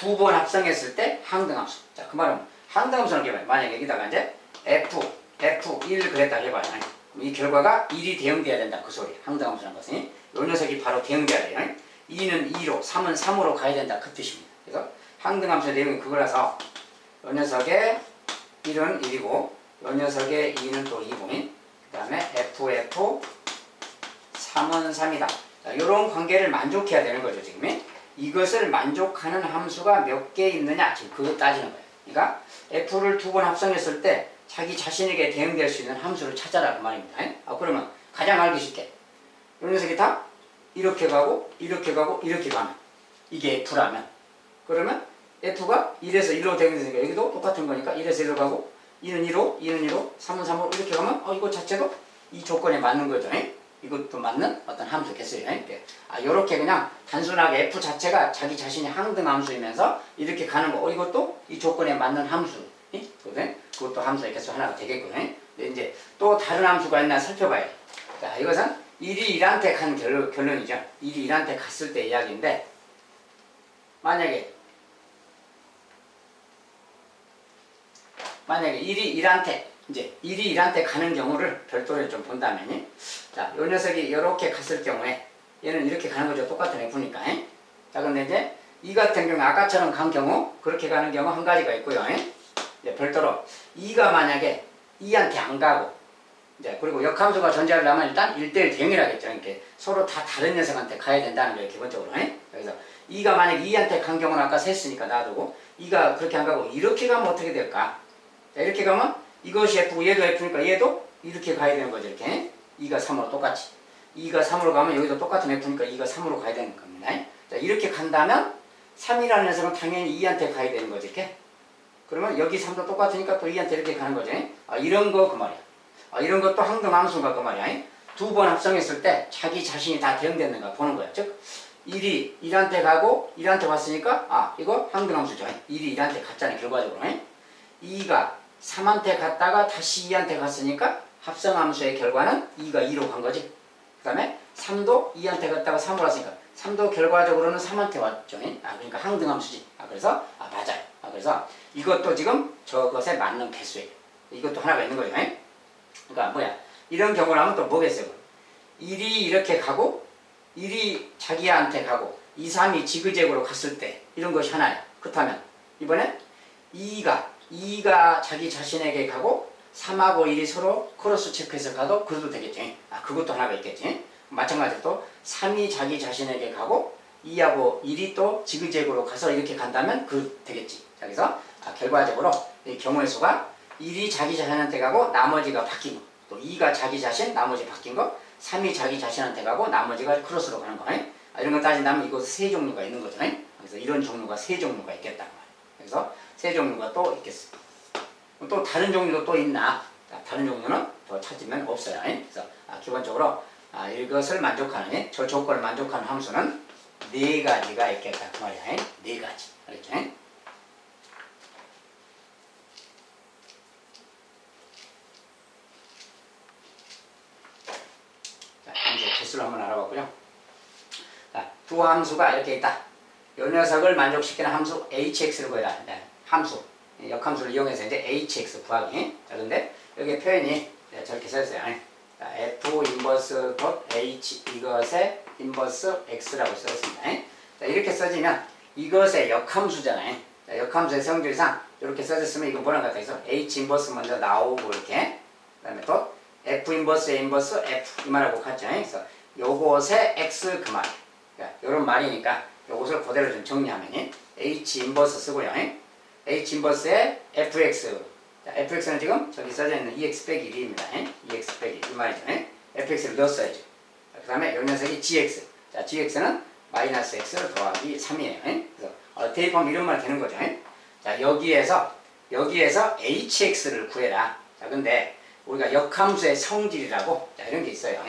2번 합성했을 때 항등함수. 자, 그 말은 항등함수는 이게 만약에 여기다가 이제 F1 그랬다 해봐요. 이 결과가 1이 대응돼야 된다 그 소리야. 항등함수라는 것은 이 녀석이 바로 대응돼야 돼요. 2는 2로 3은 3으로 가야 된다 그 뜻입니다. 그래서 항등함수의 내용이 그거라서 이 녀석의 1은 1이고 이 녀석의 2는 또 2고 그 다음에 FF 3은 3이다. 자, 이런 관계를 만족해야 되는 거죠. 지금 이것을 만족하는 함수가 몇 개 있느냐 지금 그거 따지는 거예요. 그러니까 F를 2번 합성했을 때 자기 자신에게 대응될 수 있는 함수를 찾아라 그 말입니다. 그러면 가장 알기 쉽게 이 녀석이 다 이렇게 가고 이렇게 가고 이렇게 가면 이게 F라면 그러면 F가 1에서 1로 대응되니까 여기도 똑같은 거니까 1에서 1로 가고 2는 2로 2는 2로 3은 3으로 이렇게 가면 이거 자체도 이 조건에 맞는 거죠. 이것도 맞는 어떤 함수겠어요. 이렇게 그냥 단순하게 F 자체가 자기 자신이 항등함수이면서 이렇게 가는 거 이것도 이 조건에 맞는 함수 그것도 함수의 개수 하나가 되겠고 근데 이제 또 다른 함수가 있나 살펴봐야 돼. 자, 이것은 1이 1한테 간 결론이죠. 1이 1한테 갔을 때 이야기인데 만약에 1이 1한테 이제 1이 1한테 가는 경우를 별도로 좀 본다면 자, 요 녀석이 이렇게 갔을 경우에 얘는 이렇게 가는 거죠. 똑같은 F니까. 자, 근데 이제 이 같은 경우 아까처럼 간 경우 그렇게 가는 경우 한 가지가 있고요. 이제 별도로 2가 만약에 2한테 안 가고 이제 그리고 역함수가 존재하려면 일단 1대1 대응이라겠죠. 이렇게 서로 다 다른 녀석한테 가야 된다는 거예요. 기본적으로. 그래서 2가 만약에 2한테 간 경우는 아까 셌으니까 놔두고 2가 그렇게 안 가고 이렇게 가면 어떻게 될까? 자, 이렇게 가면 이것이 F고 얘도 F니까 얘도 이렇게 가야 되는 거죠. 이렇게 2가 3으로 똑같이 2가 3으로 가면 여기도 똑같은 F니까 2가 3으로 가야 되는 겁니다. 자, 이렇게 간다면 3이라는 녀석은 당연히 2한테 가야 되는 거죠. 이렇게 그러면 여기 3도 똑같으니까 또 2한테 이렇게 가는 거죠. 이런 거 그 말이야. 이런 것도 항등함수가 그 말이야. 2번 합성했을 때 자기 자신이 다 대응됐는가 보는 거야. 즉 1이 1한테 가고 1한테 왔으니까 이거 항등함수죠. 1이 1한테 갔잖아요. 결과적으로 2가 3한테 갔다가 다시 2한테 갔으니까 합성함수의 결과는 2가 2로 간 거지. 그 다음에 3도 2한테 갔다가 3으로 왔으니까 3도 결과적으로는 3한테 왔죠. 그러니까 항등함수지. 그래서 맞아요. 그래서 이것도 지금 저것에 맞는 개수예요. 이것도 하나가 있는 거죠. 그러니까 뭐야 이런 경우를 하면 또 뭐겠어요. 1이 이렇게 가고 1이 자기한테 가고 2, 3이 지그재그로 갔을 때 이런 것이 하나예요. 그렇다면 이번에 2가 자기 자신에게 가고 3하고 1이 서로 크로스 체크해서 가도 그래도 되겠죠. 그것도 하나가 있겠지. 마찬가지로 또 3이 자기 자신에게 가고 2하고 1이 또 지그재그로 가서 이렇게 간다면 그 되겠지. 자, 그래서 결과적으로 이 경우의 수가 1이 자기 자신한테 가고 나머지가 바뀐 거, 또 2가 자기 자신 나머지 바뀐 거, 3이 자기 자신한테 가고 나머지가 크로스로 가는 거. 이런 거 따진다면 이곳 세 종류가 있는 거죠. 그래서 이런 종류가 세 종류가 있겠다. 그래서 세 종류가 또 있겠어. 또 다른 종류도 또 있나? 다른 종류는 더 찾으면 없어요. 그래서 기본적으로 이것을 만족하는 저 조건을 만족하는 함수는 네 가지가 있겠다 그 말이야. 네 가지. 알겠죠? 자, 이제 개수를 한번 알아봤고요. 두 함수가 이렇게 있다. 이 녀석을 만족시키는 함수 hx를 구해라. 네, 함수 역함수를 이용해서 이제 hx 구하기. 자, 근데 여기 표현이 저렇게 써있어요. 자, f 인버스 h 이것의 인버스 x라고 써있습니다. 자, 이렇게 써지면 이것의 역함수잖아요. 자, 역함수의 성질상 이렇게 써졌으면 이거 뭐랑 같아 있어? h 인버스 먼저 나오고 이렇게 그 다음에 또 f 인버스 a 인버스 f 이 말하고 같죠. 그래서 요것의 x 그 말. 그러니까 이런 말이니까 요것을 그대로 좀 정리하면 h 인버스 쓰고요. h 인버스의 fx. 자, fx는 지금 저기 써져 있는 ex 빼기 1입니다. ex 빼기 이 말이죠. fx를 넣었어야죠. 그 다음에 요 녀석이 gx. 자, gx는 마이너스 x 더하기 3이에요. 그래서 대입하면 이런 말 되는 거죠. 자, 여기에서 hx를 구해라. 자, 근데 우리가 역함수의 성질이라고 자, 이런 게 있어요.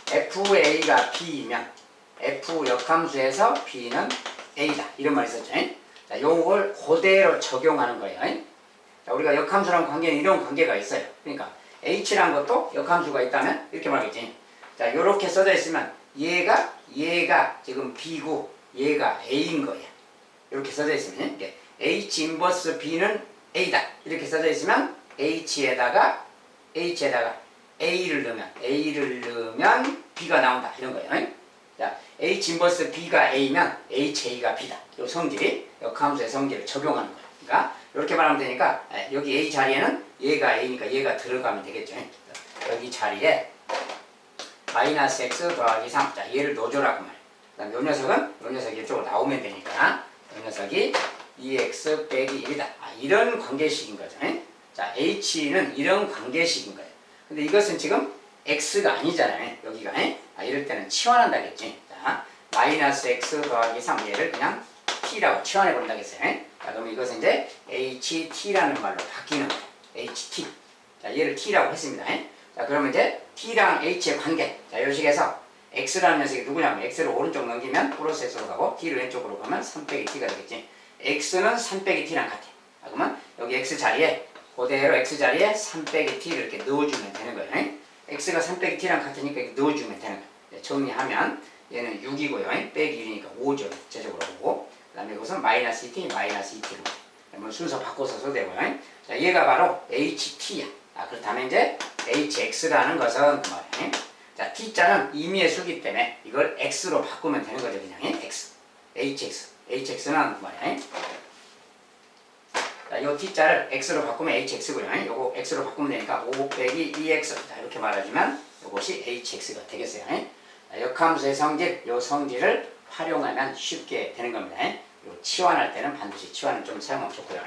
자, fa가 b이면 f 역함수에서 b는 a다. 이런 말이 있었죠. 자, 요걸 그대로 적용하는 거예요. 자, 우리가 역함수랑 관계는 이런 관계가 있어요. 그러니까 h라는 것도 역함수가 있다면 이렇게 말하겠지. 자, 요렇게 써져 있으면 얘가 지금 b고 얘가 a인 거예요. 이렇게 써져 있으면 이게 h 인버스 b는 a다. 이렇게 써져 있으면 h에다가 a를 넣으면 b가 나온다. 이런 거예요. 자, h 인버스 b가 a면 ha가 b다. 이 성질이 역함수의 성질을 적용하는 거예요. 그러니까 이렇게 말하면 되니까 여기 a 자리에는 얘가 a니까 얘가 들어가면 되겠죠. 여기 자리에 마이너스 x 더하기 3. 자, 얘를 넣어줘라 그 말. 그다음 요 녀석이 이쪽으로 나오면 되니까 요 녀석이 2x 빼기 1이다. 이런 관계식인 거죠. 자, h는 이런 관계식인 거예요. 근데 이것은 지금 x가 아니잖아요. 여기가. 이럴 때는 치환한다겠지. 자, 마이너스 x 더하기 3 얘를 그냥 t라고 치환해 버린다겠어요. 자, 그럼 이것은 이제 ht라는 말로 바뀌는 거예요. ht. 자, 얘를 t라고 했습니다. 자, 그러면 이제 t랑 h의 관계. 자, 이 식에서 x라는 녀석이 누구냐면 x를 오른쪽 넘기면 플러스 x로 가고 t를 왼쪽으로 가면 3 빼기 t가 되겠지. x는 3 빼기 t랑 같아. 자, 그러면 여기 x 자리에 그대로 x 자리에 3 빼기 t를 이렇게 넣어주면 되는 거예요. x가 3 빼기 t랑 같으니까 이렇게 넣어주면 되는 거예요. 정리하면 얘는 6이고요. 빼기 1이니까 5죠. 제적으로 보고. 그 다음에 이것은 마이너스 2t, 마이너스 2t로. 그러면 순서 바꿔서 써도 되고요. 자, 얘가 바로 ht야. 그렇다면 이제 hx라는 것은 그 말이에요. 자, t자는 임의의 수기 때문에 이걸 x로 바꾸면 되는 거죠. 그냥 x, hx는 그 말이에요. 자, 요 t자를 x로 바꾸면 hx고요. 요거 x로 바꾸면 되니까 5 빼기 2x. 자, 이렇게 말해주면 요것이 hx가 되겠어요. 자, 역함수의 성질, 요 성질을 활용하면 쉽게 되는 겁니다. 요 치환할 때는 반드시 치환을 좀 사용하면 좋고요.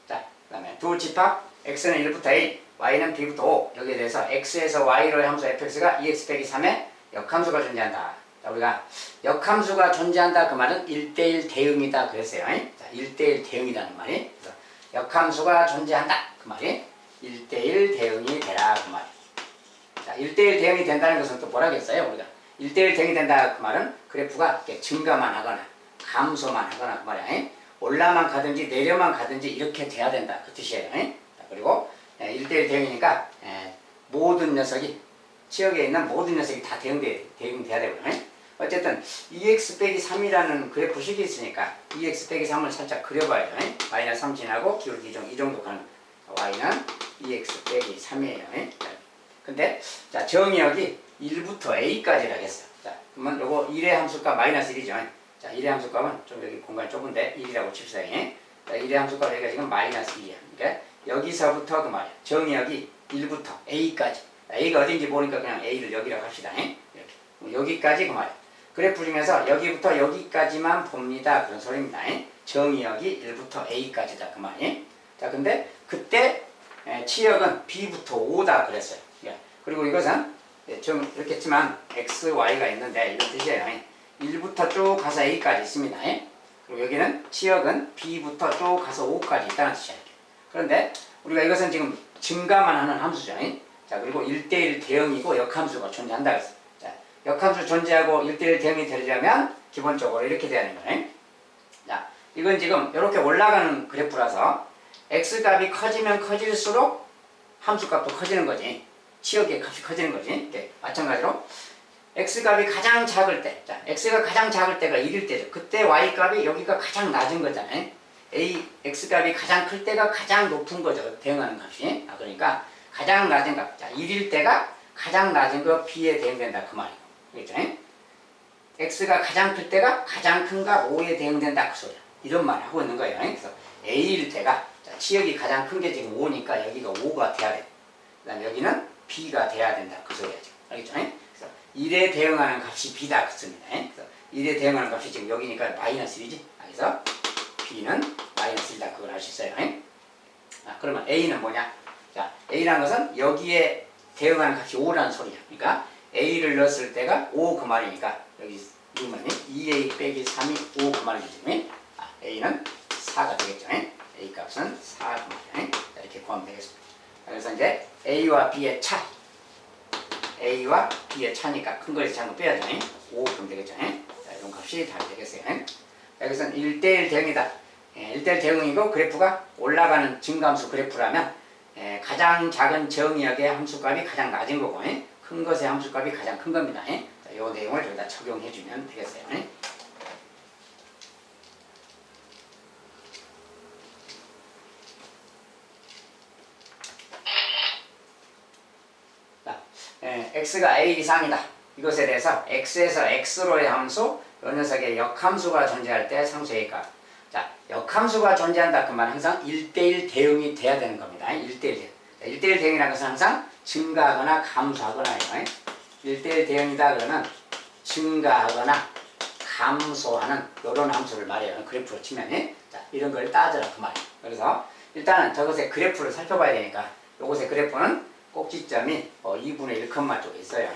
자, 그 다음에 두 집합 x는 1부터 a, y는 b부터 o. 여기에 대해서 x에서 y로의 함수 fx가 2x 빼기 3의 역함수가 존재한다. 자, 우리가 역함수가 존재한다 그 말은 1대1 대응이다 그랬어요. 자, 1대1 대응이라는 말이. 그래서 역함수가 존재한다 그 말이 1대1 대응이 되라 그 말이. 자, 1대1 대응이 된다는 것은 또 뭐라겠어요? 우리가 1대1 대응이 된다 그 말은 그래프가 이렇게 증가만 하거나 감소만 하거나 그 말이야. 올라만 가든지 내려만 가든지 이렇게 돼야 된다 그 뜻이에요. 자, 그리고 1대1 대응이니까 모든 녀석이 지역에 있는 모든 녀석이 다 대응돼야 되고요. 어쨌든 2x 빼기 3이라는 그래프식이 있으니까 2x 빼기 3을 살짝 그려봐야죠. 마이너스 3 지나고 기울기 이 정도 가는 y는 2x 빼기 3이에요. 근데 자, 정의역이 1부터 a까지 하겠어요. 자, 그러면 요거 1의 함수값 마이너스 1이죠. 자, 1의 함수값은 좀 여기 공간이 좁은데 1이라고 칩시다. 자, 1의 함수값 여기가 지금 마이너스 2이야. 그러니까 여기서부터 그 말이야. 정의역이 1부터 a까지. a가 어딘지 모르니까 그냥 a를 여기라고 합시다. 이렇게. 여기까지 그 말이야. 그래프 중에서 여기부터 여기까지만 봅니다. 그런 소리입니다. 정의역이 1부터 a까지다. 그 말이에요. 자, 근데 그때 치역은 b부터 o다 그랬어요. 그리고 이것은 좀 이렇게 했지만 x, y가 있는데 이런 뜻이에요. 1부터 쭉 가서 a까지 있습니다. 그리고 여기는 치역은 b부터 쭉 가서 o까지 있다는 뜻이에요. 그런데 우리가 이것은 지금 증가만 하는 함수죠. 자, 그리고 1대1 대응이고 역함수가 존재한다 그랬어요. 자, 역함수 존재하고 1대1 대응이 되려면 기본적으로 이렇게 돼야 되는 거예요. 자, 이건 지금 이렇게 올라가는 그래프라서 x 값이 커지면 커질수록 함수 값도 커지는 거지. 치역의 값이 커지는 거지. 이렇게 마찬가지로 x 값이 가장 작을 때, 자, x가 가장 작을 때가 1일 때죠. 그때 y 값이 여기가 가장 낮은 거잖아요. x 값이 가장 클 때가 가장 높은 거죠. 대응하는 값이. 그러니까 가장 낮은 값, 자, 1일 때가 가장 낮은 거 b에 대응된다 그 말이고, 그렇죠? x가 가장 클 때가 가장 큰 값 5에 대응된다 그 소리야. 이런 말을 하고 있는 거예요. 그래서 a일 때가, 자, 치역이 가장 큰 게 지금 5니까 여기가 5가 돼야 돼. 그 다음에 여기는 b가 돼야 된다 그 소리야죠. 알겠죠? 그래서 1에 대응하는 값이 b다 그 소리입니다. 그래서 1에 대응하는 값이 지금 여기니까 마이너스 1이지. 그래서 b는 마이너스 1이다 그걸 알 수 있어요. 그러면 a는 뭐냐? 자, a라는 것은 여기에 대응하는 값이 5라는 소리야. 그러니까 a를 넣었을 때가 5 그 말이니까 여기 이거는 2a 빼기 3이 5 그 말이지. a는 4가 되겠죠. a 값은 4 그 말이야. 이렇게 구하면 되겠습니다. 그래서 이제 a와 b의 차, a와 b의 차니까 큰 거에서 작은 거 빼야죠. 5 그럼 되겠죠. 자, 이런 값이 다 되겠어요. 여기서는 1대1 대응이다. 1대1 대응이고 그래프가 올라가는 증가함수 그래프라면 가장 작은 정의역의 함수값이 가장 낮은 거고 큰 것의 함수값이 가장 큰 겁니다. 자, 이 내용을 여기다 적용해 주면 되겠어요. 자, x가 a 이상이다. 이것에 대해서 x에서 x로의 함수, 이 녀석의 역함수가 존재할 때 상수의 값. 자, 역함수가 존재한다 그 말은 항상 1대1 대응이 돼야 되는 겁니다. 1대1 대응. 1대1 대응이라는 것은 항상 증가하거나 감소하거나 1대1 대응이다 그러면 증가하거나 감소하는 이런 함수를 말해요. 그래프로 치면. 자, 이런 걸 따져라 그 말이에요. 그래서 일단은 저것의 그래프를 살펴봐야 되니까 이것의 그래프는 꼭지점이 2분의 1 컴마 쪽에 있어요.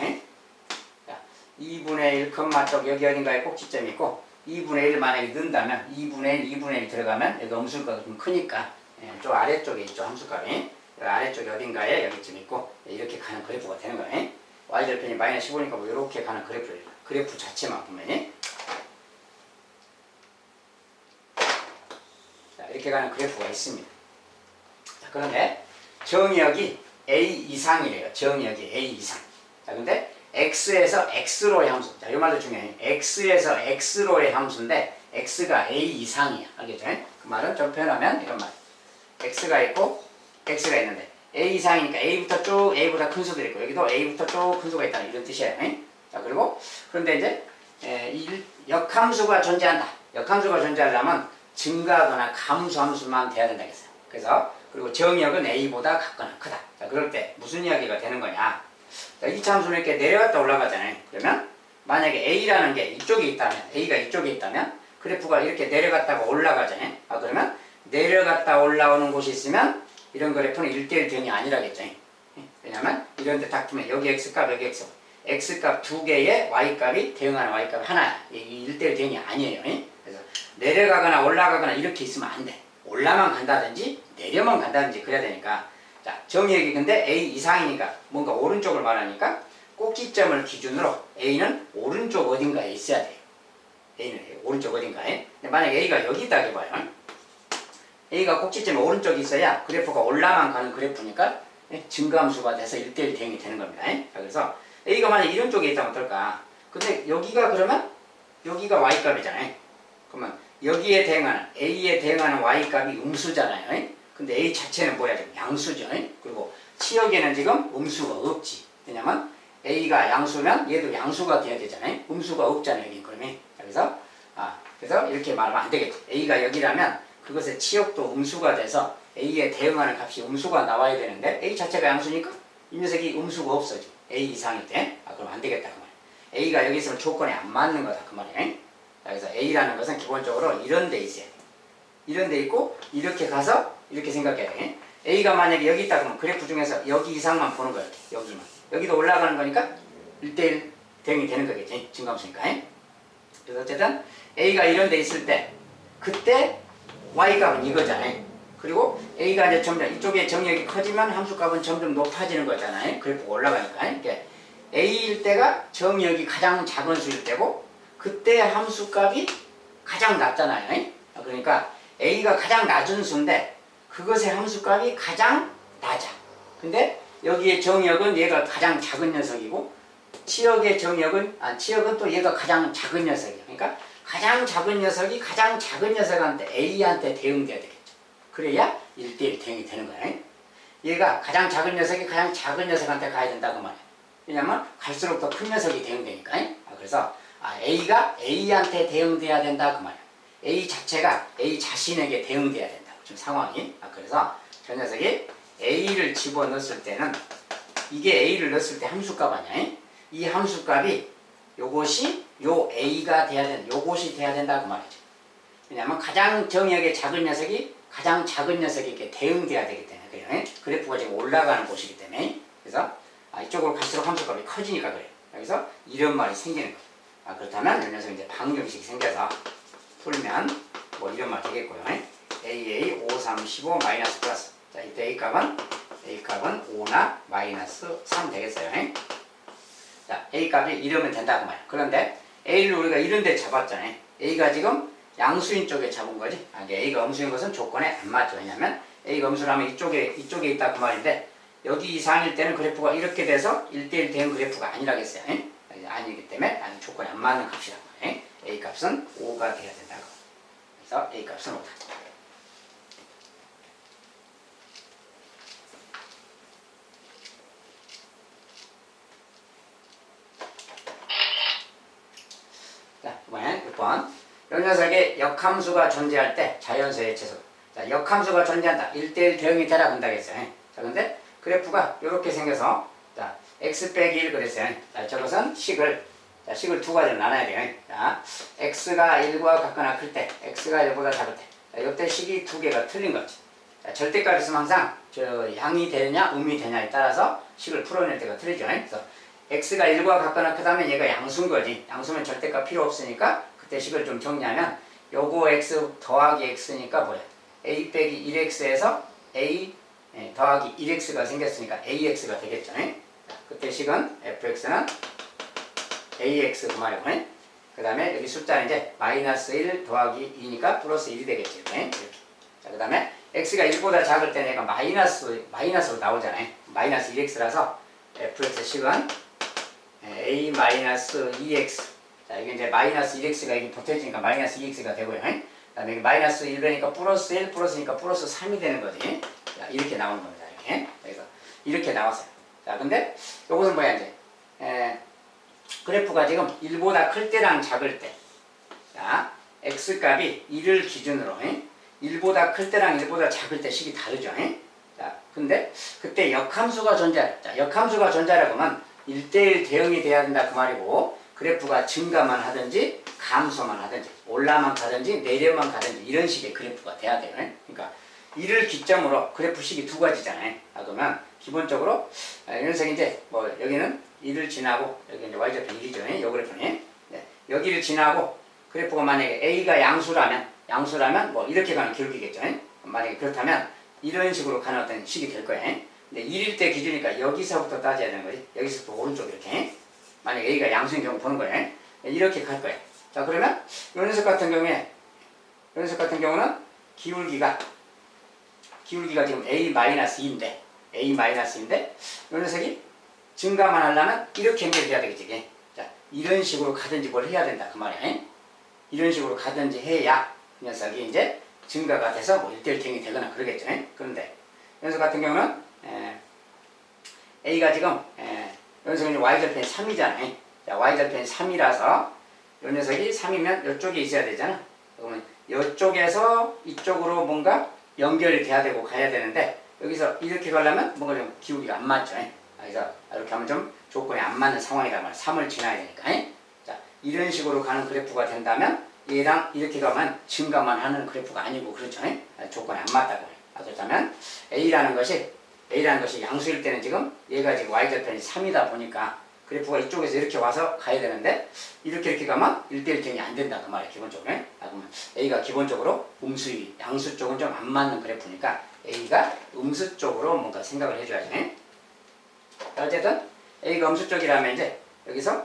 자, 2분의 1 컴마 쪽 여기 어딘가에 꼭지점이 있고 2분의 1 만약에 넣는다면 2분의 1, 2분의 1 들어가면 여기 음수값이 좀 크니까 좀 아래쪽에 있죠. 함수값이. 여기 아래쪽에 어딘가에 여기쯤 있고 이렇게 가는 그래프가 되는 거예요. y절편이 마이너스 15니까 뭐 이렇게 가는 그래프 자체만 보면 자, 이렇게 가는 그래프가 있습니다. 자, 그런데 정의역이 a 이상이래요. 정의역이 a 이상. 자, 근데 x에서 x로의 함수. 자, 이 말도 중요해요. x에서 x로의 함수인데 x가 a 이상이야. 알겠죠? 그 말은 좀 표현하면 이런 말. x가 있고 x가 있는데 a 이상이니까 a부터 쭉 a보다 큰 수도 있고 여기도 a부터 쭉 큰 수가 있다는 이런 뜻이에요. 자, 그리고 그런데 이제 역함수가 존재한다. 역함수가 존재하려면 증가하거나 감소함수만 돼야 된다 했어요. 그래서 그리고 정의역은 a보다 같거나 크다. 자, 그럴 때 무슨 이야기가 되는 거냐? 자, 이 함수는 이렇게 내려갔다 올라가잖아요. 그러면 만약에 a라는 게 이쪽에 있다면, a가 이쪽에 있다면 그래프가 이렇게 내려갔다가 올라가잖아요. 그러면 내려갔다 올라오는 곳이 있으면 이런 그래프는 1대1 대응이 아니라겠죠. 왜냐면 이런 데 딱 보면 여기 x값 여기 x값 두 개의 y값이 대응하는 y값이 하나야. 이 1대1 대응이 아니에요. 그래서 내려가거나 올라가거나 이렇게 있으면 안 돼. 올라만 간다든지 내려만 간다든지 그래야 되니까. 자, 정의역이 근데 a 이상이니까 뭔가 오른쪽을 말하니까 꼭지점을 기준으로 a는 오른쪽 어딘가에 있어야 돼요. a는 오른쪽 어딘가에. 근데 만약에 a가 여기 있다 해봐요. a가 꼭지점에 오른쪽에 있어야 그래프가 올라만 가는 그래프니까 증가함수가 돼서 1대1 대응이 되는 겁니다. 그래서 a가 만약에 이런 쪽에 있다면 어떨까? 근데 여기가 그러면 여기가 y값이잖아요. 그러면 여기에 대응하는 a에 대응하는 y값이 음수잖아요. 근데 a 자체는 뭐야? 지금 양수죠. 그리고 치역에는 지금 음수가 없지. 왜냐면 a가 양수면 얘도 양수가 돼야 되잖아요. 음수가 없잖아요. 여기 그러면. 그래서 이렇게 말하면 안 되겠지. a가 여기라면 그것의 치역도 음수가 돼서 a에 대응하는 값이 음수가 나와야 되는데 a 자체가 양수니까 이 녀석이 음수가 없어 지금. a 이상일 때. 그럼 안 되겠다 그 말이야. a가 여기 있으면 조건이 안 맞는 거다 그 말이야. 그래서 a라는 것은 기본적으로 이런 데 있어야 돼. 이런 데 있고 이렇게 가서 이렇게 생각해야 돼. a가 만약에 여기 있다 그러면 그래프 중에서 여기 이상만 보는 거야. 여기만. 여기도 올라가는 거니까 1대1 대응이 되는 거겠지. 증가함수니까. 그래서 어쨌든 a가 이런 데 있을 때 그때 y값은 이거잖아요. 그리고 a가 이제 점점 이쪽에 정역이 커지면 함수값은 점점 높아지는 거잖아요. 그래프가 올라가니까. 그러니까 a일 때가 정역이 가장 작은 수일 때고 그때 함수값이 가장 낮잖아요. 그러니까 a가 가장 낮은 수인데 그것의 함수값이 가장 낮아. 근데 여기에 정역은 얘가 가장 작은 녀석이고 치역의 정역은 치역은 또 얘가 가장 작은 녀석이야. 그러니까 가장 작은 녀석이 가장 작은 녀석한테 A한테 대응돼야 되겠죠. 그래야 1대1 대응이 되는 거야. 얘가 가장 작은 녀석이 가장 작은 녀석한테 가야 된다 그 말이야. 왜냐면 갈수록 더 큰 녀석이 대응되니까. 그래서 A가 A한테 대응돼야 된다 그 말이야. A 자체가 A 자신에게 대응돼야 된다. 지금 상황이. 그래서 저 녀석이 A를 집어넣었을 때는 이게 A를 넣었을 때 함수값 아니야. 이 함수값이 요것이 요 A가 돼야 된다. 요것이 돼야 된다 그 말이죠. 왜냐면 가장 정역의 작은 녀석이 가장 작은 녀석에게 대응돼야 되기 때문에 그래요. 그래프가 지금 올라가는 곳이기 때문에 그래서 이쪽으로 갈수록 함수값이 커지니까 그래요. 여기서 이런 말이 생기는 거예요. 그렇다면 이 녀석이 이제 방정식이 생겨서 풀면 뭐 이런 말 되겠고요. AA 5, 3, 15 마이너스 플러스. 자, 이때 A값은 5나 마이너스 3 되겠어요. 자, A값이 이러면 된다 그 말이야. 그런데 A를 우리가 이런 데 잡았잖아요. A가 지금 양수인 쪽에 잡은 거지. A가 음수인 것은 조건에 안 맞죠. 왜냐면 A가 음수라면 이쪽에 있다 그 말인데 여기 이상일 때는 그래프가 이렇게 돼서 1대1 대응 그래프가 아니라겠어요. 아니기 때문에 조건에 안 맞는 값이라고 해요. A값은 5가 돼야 된다고. 그래서 A값은 5다. 자, 이번엔 6번. 이 녀석의 역함수가 존재할 때 자연수의 최소. 자, 역함수가 존재한다. 1대1 대응이 되라 본다겠어요. 자, 근데 그래프가 이렇게 생겨서 자, x 빼기 1 그랬어요. 자, 저것은 식을 두 가지로 나눠야 돼요. 자, x가 1과 같거나 클 때, x가 1보다 작을 때. 자, 이때 식이 두 개가 틀린 거지. 자, 절대값이 있으면 항상 저 양이 되느냐, 음이 되냐에 따라서 식을 풀어낼 때가 틀리죠. 그래서 x가 1과 같거나 크다면 얘가 양수인 거지. 양수면 절대값 필요 없으니까 그때 식을 좀 정리하면 요거 x 더하기 x니까 뭐야? a 빼기 1x에서 a 더하기 1x가 생겼으니까 ax가 되겠죠. 자, 그때 식은 fx는 ax 그 말이고 그 다음에 여기 숫자는 이제 마이너스 1 더하기 2니까 플러스 1이 되겠죠. 이렇게. 자, 그 다음에 x가 1보다 작을 때는 얘가 마이너스로 나오잖아요. 마이너스 1x라서 fx 식은 a 마이너스 2x. 자, 이게 이제 마이너스 1x가 여기 붙어있으니까 마이너스 2x가 되고요. 그 다음에 여기 마이너스 1이니까 플러스 1 플러스니까 플러스 3이 되는 거지. 자, 이렇게 나오는 겁니다. 이렇게. 그래서 이렇게 나왔어요. 자, 근데 요것은 뭐야 이제 그래프가 지금 1보다 클 때랑 작을 때. 자, x값이 1을 기준으로 1보다 클 때랑 1보다 작을 때 식이 다르죠. 자, 근데 그때 역함수가 존재. 자, 역함수가 존재라고 하면 1대1 대응이 돼야 된다 그 말이고 그래프가 증가만 하든지 감소만 하든지 올라만 가든지 내려만 가든지 이런 식의 그래프가 돼야 돼요. 그러니까 이를 기점으로 그래프식이 두 가지잖아요. 그러면 기본적으로 녀석이 이제 뭐 여기는 1을 지나고 여기 이제 y좌표 1이죠. 요 그래프는 여기를 지나고 그래프가 만약에 a가 양수라면 뭐 이렇게 가는 기울기겠죠. 만약에 그렇다면 이런 식으로 가는 어떤 식이 될 거예요. 근데 1일 때 기준이니까 여기서부터 따져야 되는 거지. 여기서부터 오른쪽 이렇게. 만약에 A가 양수인 경우 보는 거예요. 이렇게 갈 거예요. 자, 그러면 이 녀석 같은 경우는 기울기가 지금 A-2인데 이 녀석이 증가만 하려면 이렇게 연결돼야 되겠지. 자, 이런 식으로 가든지 뭘 해야 된다 그 말이야. 이런 식으로 가든지 해야 이 녀석이 이제 증가가 돼서 뭐 1대1 대응이 되거나 그러겠죠. 그런데 이 녀석 같은 경우는 A가 지금 이 녀석은 y절편이 3이잖아요. 자, y절편이 3이라서 이 녀석이 3이면 이쪽에 있어야 되잖아. 그러면 이쪽에서 이쪽으로 뭔가 연결이 돼야 되고 가야 되는데 여기서 이렇게 가려면 뭔가 좀 기울기가 안 맞죠. 그래서 이렇게 하면 좀 조건이 안 맞는 상황이란 말이야. 3을 지나야 되니까. 자, 이런 식으로 가는 그래프가 된다면 얘랑 이렇게 가면 증가만 하는 그래프가 아니고 그렇죠. 조건이 안 맞다고 해요. 그렇다면 A라는 것이 양수일 때는 지금 얘가 지금 y절편이 3이다 보니까 그래프가 이쪽에서 이렇게 와서 가야 되는데 이렇게 가면 1대1 대응이 안 된다 그 말이에요. 기본적으로. 그러면 A가 기본적으로 음수위 양수 쪽은 좀 안 맞는 그래프니까 A가 음수 쪽으로 뭔가 생각을 해줘야죠. 어쨌든 A가 음수 쪽이라면 이제 여기서